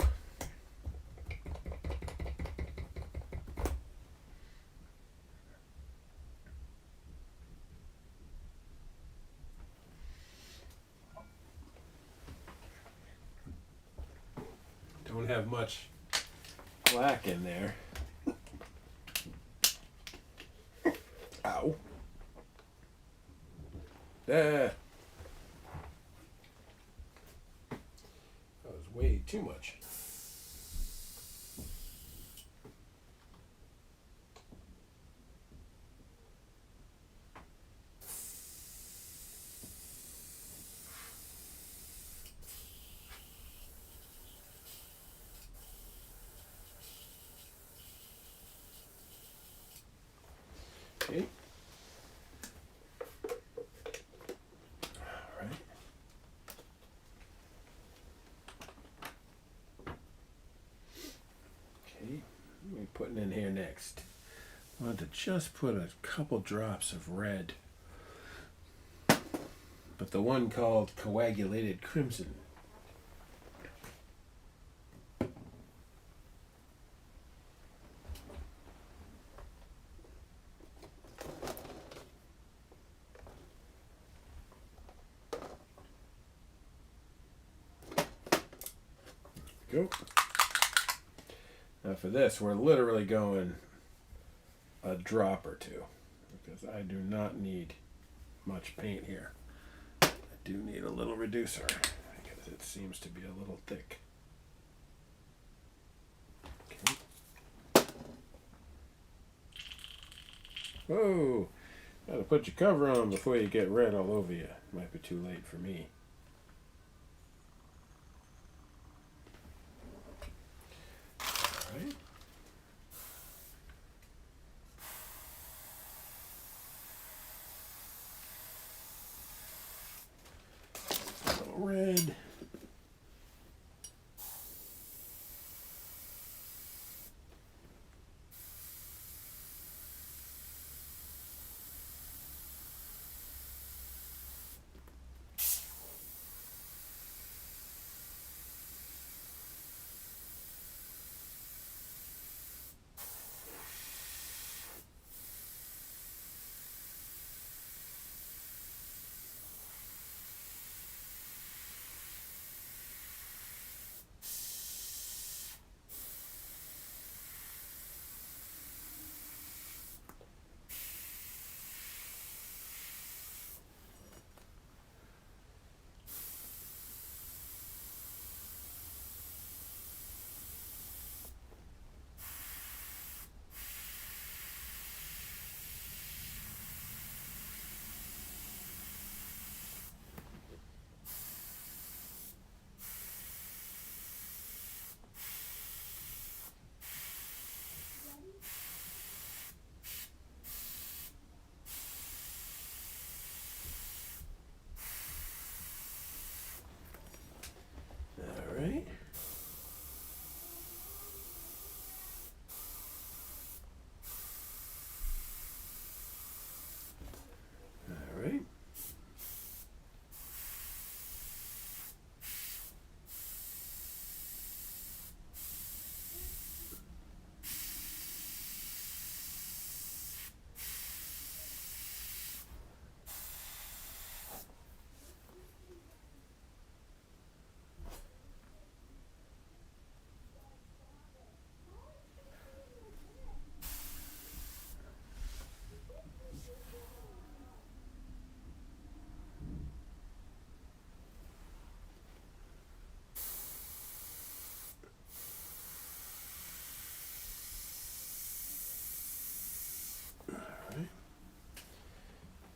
Don't have much black in there. Ow. That was way too much. Okay. All right. Okay. What are we putting in here next? I want to just put a couple drops of red, but the one called coagulated crimson. Go. Now for this, we're literally going a drop or two because I do not need much paint here. I do need a little reducer because it seems to be a little thick. Okay. Whoa! Gotta put your cover on before you get red all over you. Might be too late for me. Right. A little red. All right. All right.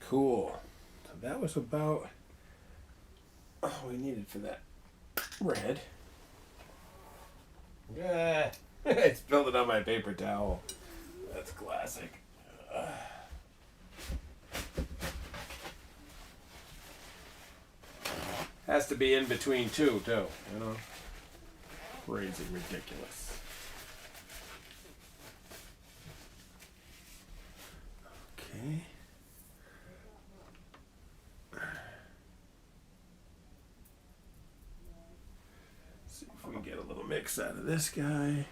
Cool. So that was about all we needed for that red. I spilled it on my paper towel. that's classic. Has to be in between two, too, you know? Crazy ridiculous. Okay. See if we can get a little mix out of this guy.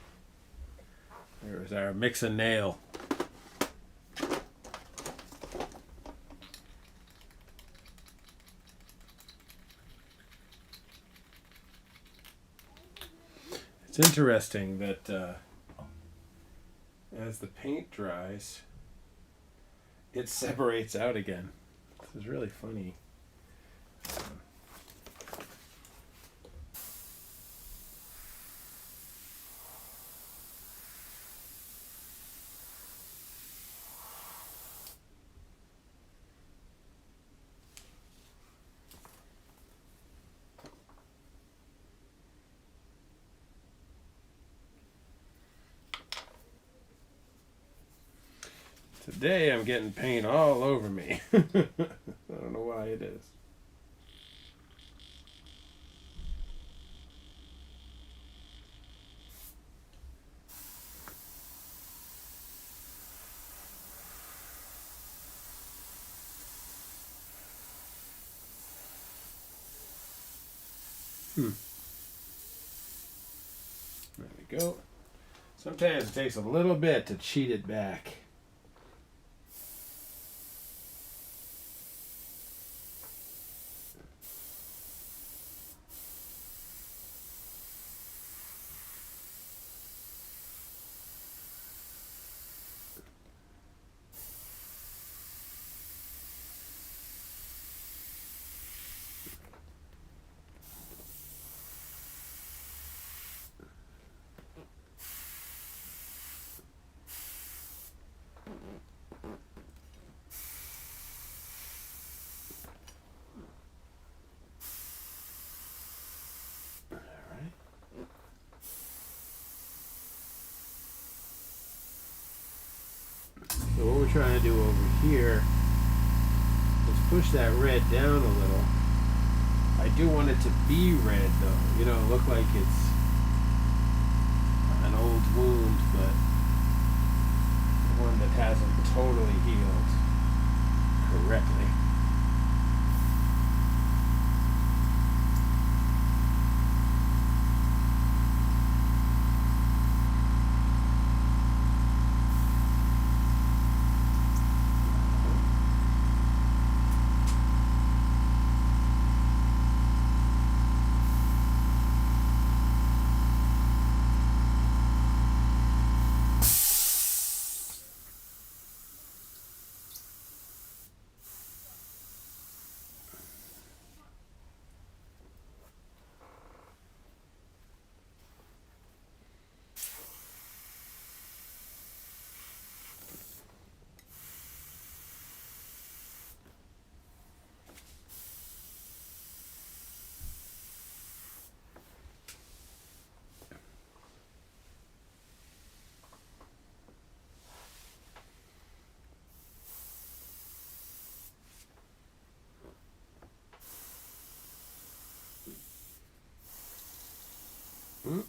There's our mix and nail. It's interesting that as the paint dries, it separates out again. This is really funny. Today I'm getting paint all over me. I don't know why it is. There we go. Sometimes it takes a little bit to cheat it back. So what we're trying to do over here is push that red down a little. I do want it to be red though, you know, look like it's an old wound, but one that hasn't totally healed correctly. Mm.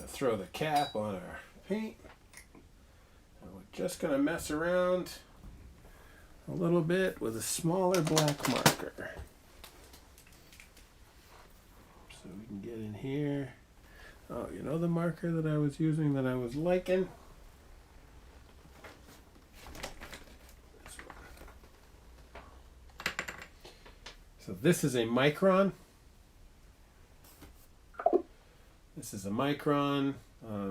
Throw the cap on our paint. And we're just going to mess around a little bit with a smaller black marker. So we can get in here. Oh, you know the marker that I was using that I was liking? This one. So this is a micron. This is a micron.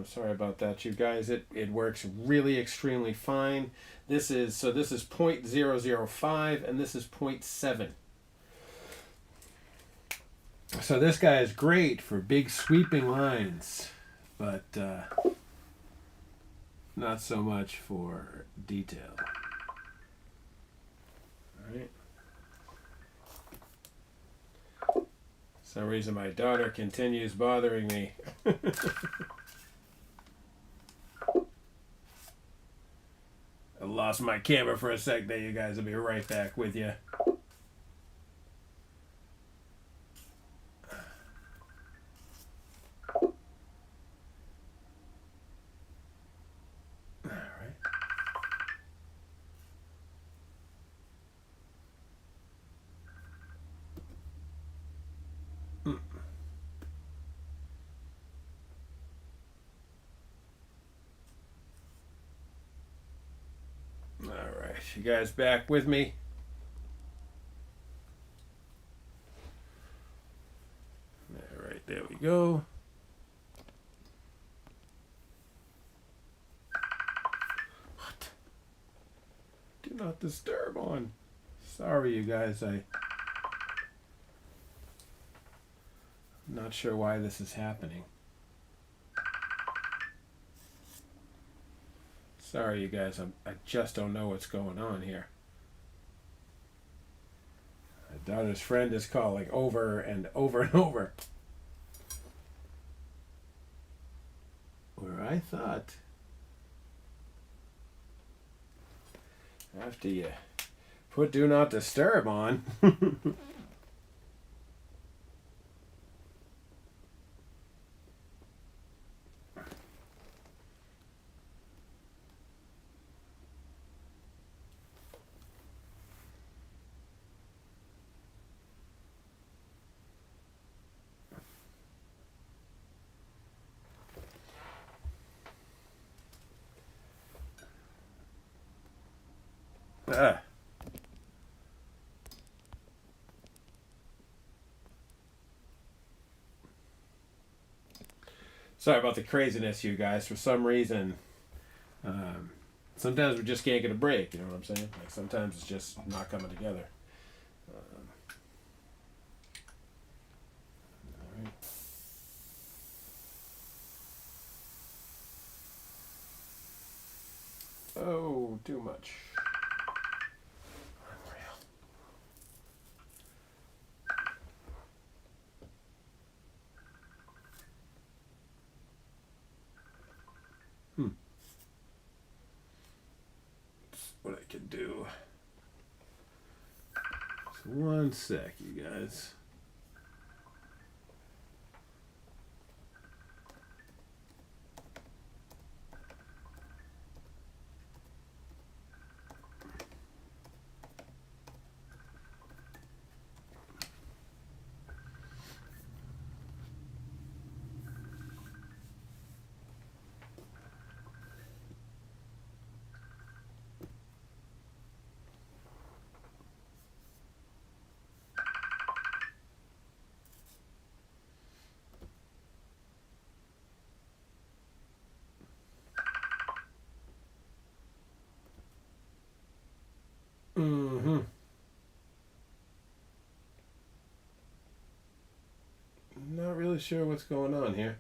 Sorry about that, you guys. It works really extremely fine. This is 0.005 and this is 0.7. So this guy is great for big sweeping lines, but not so much for detail. Alright. For some reason my daughter continues bothering me. I lost my camera for a sec there, you guys. I'll be right back with you. Alright, you guys back with me? Alright, there we go. What? Do not disturb on. Sorry, you guys. I'm not sure why this is happening. Sorry, you guys. I just don't know what's going on here. My daughter's friend is calling over and over and over. Where I thought after you put do not disturb on. Sorry about the craziness, you guys. For some reason, sometimes we just can't get a break. You know what I'm saying? Like sometimes it's just not coming together. All right. Oh, too much. What I can do. So one sec, you guys. Mm-hmm. Not really sure what's going on here.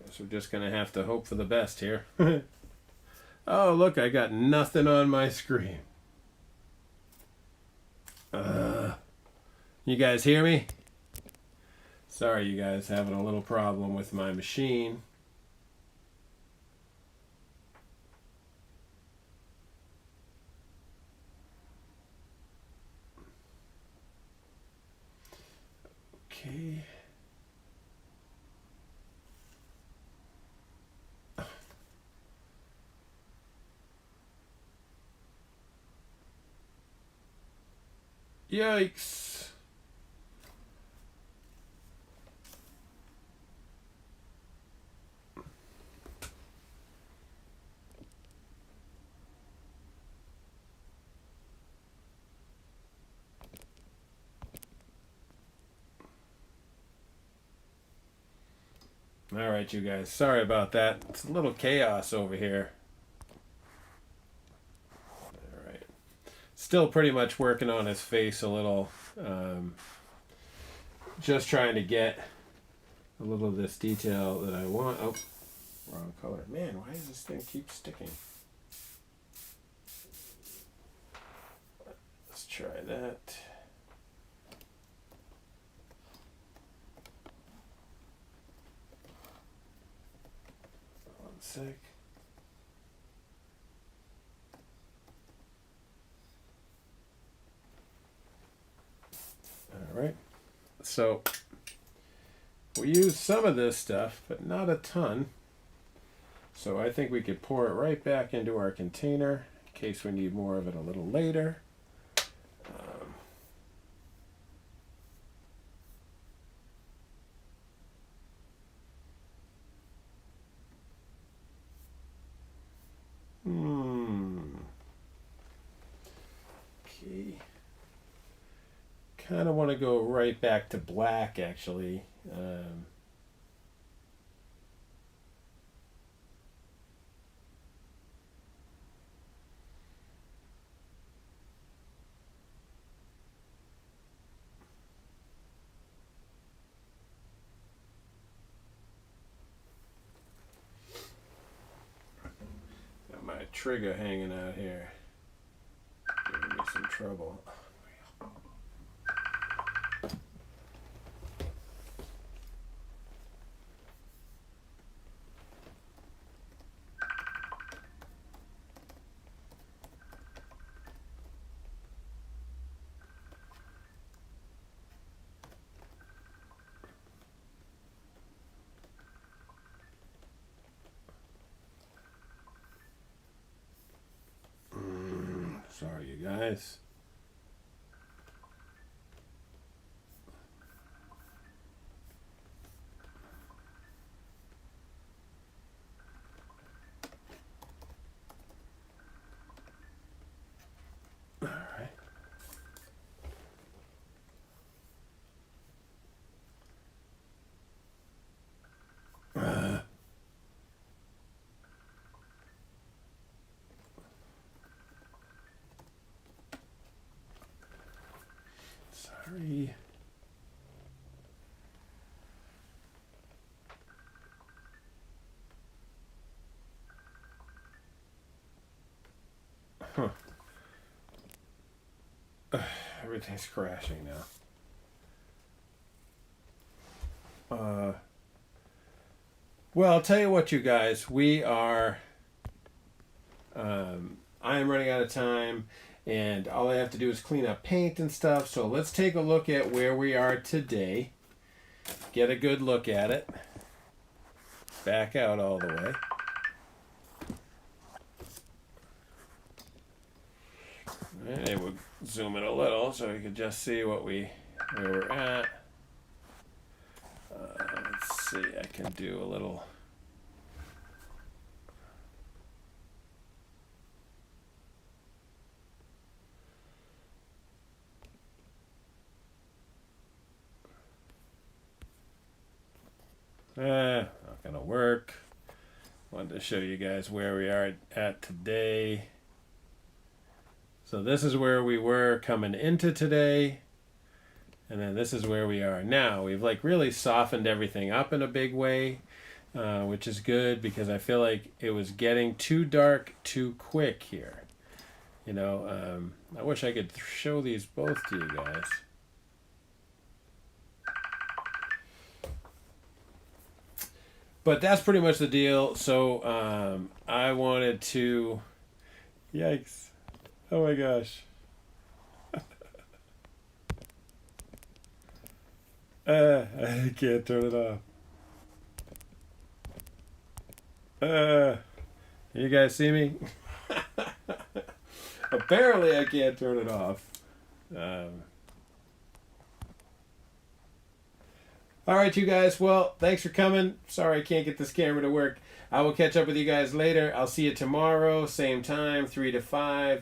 Guess we're just gonna have to hope for the best here. Oh, look, I got nothing on my screen. You guys hear me? Sorry, you guys, having a little problem with my machine. Okay. Yikes. All right, you guys. Sorry about that. It's a little chaos over here. All right. Still pretty much working on his face a little. Just trying to get a little of this detail that I want. Oh, wrong color. Man, why does this thing keep sticking? try that. One sec. All right. So we use some of this stuff, but not a ton. So I think we could pour it right back into our container in case we need more of it a little later. Okay. Kind of want to go right back to black, actually. Got my trigger hanging out here. Giving me some trouble. Sorry, you guys. All right. Sorry. Huh. Everything's crashing now. Well, I'll tell you what, you guys. We are. I am running out of time, and all I have to do is clean up paint and stuff. So let's take a look at where we are today. Get a good look at it. Back out all the way. And we'll zoom in a little so you can just see where we're at. Let's see, I can do a little. Not gonna work. Wanted to show you guys where we are at today. So this is where we were coming into today. And then this is where we are now. We've like really softened everything up in a big way, which is good because I feel like it was getting too dark too quick here. You know, I wish I could show these both to you guys. But that's pretty much the deal. So I wanted to, yikes. Oh my gosh. I can't turn it off. You guys see me? Apparently I can't turn it off. All right, you guys. Well, thanks for coming. Sorry I can't get this camera to work. I will catch up with you guys later. I'll see you tomorrow, same time, 3 to 5.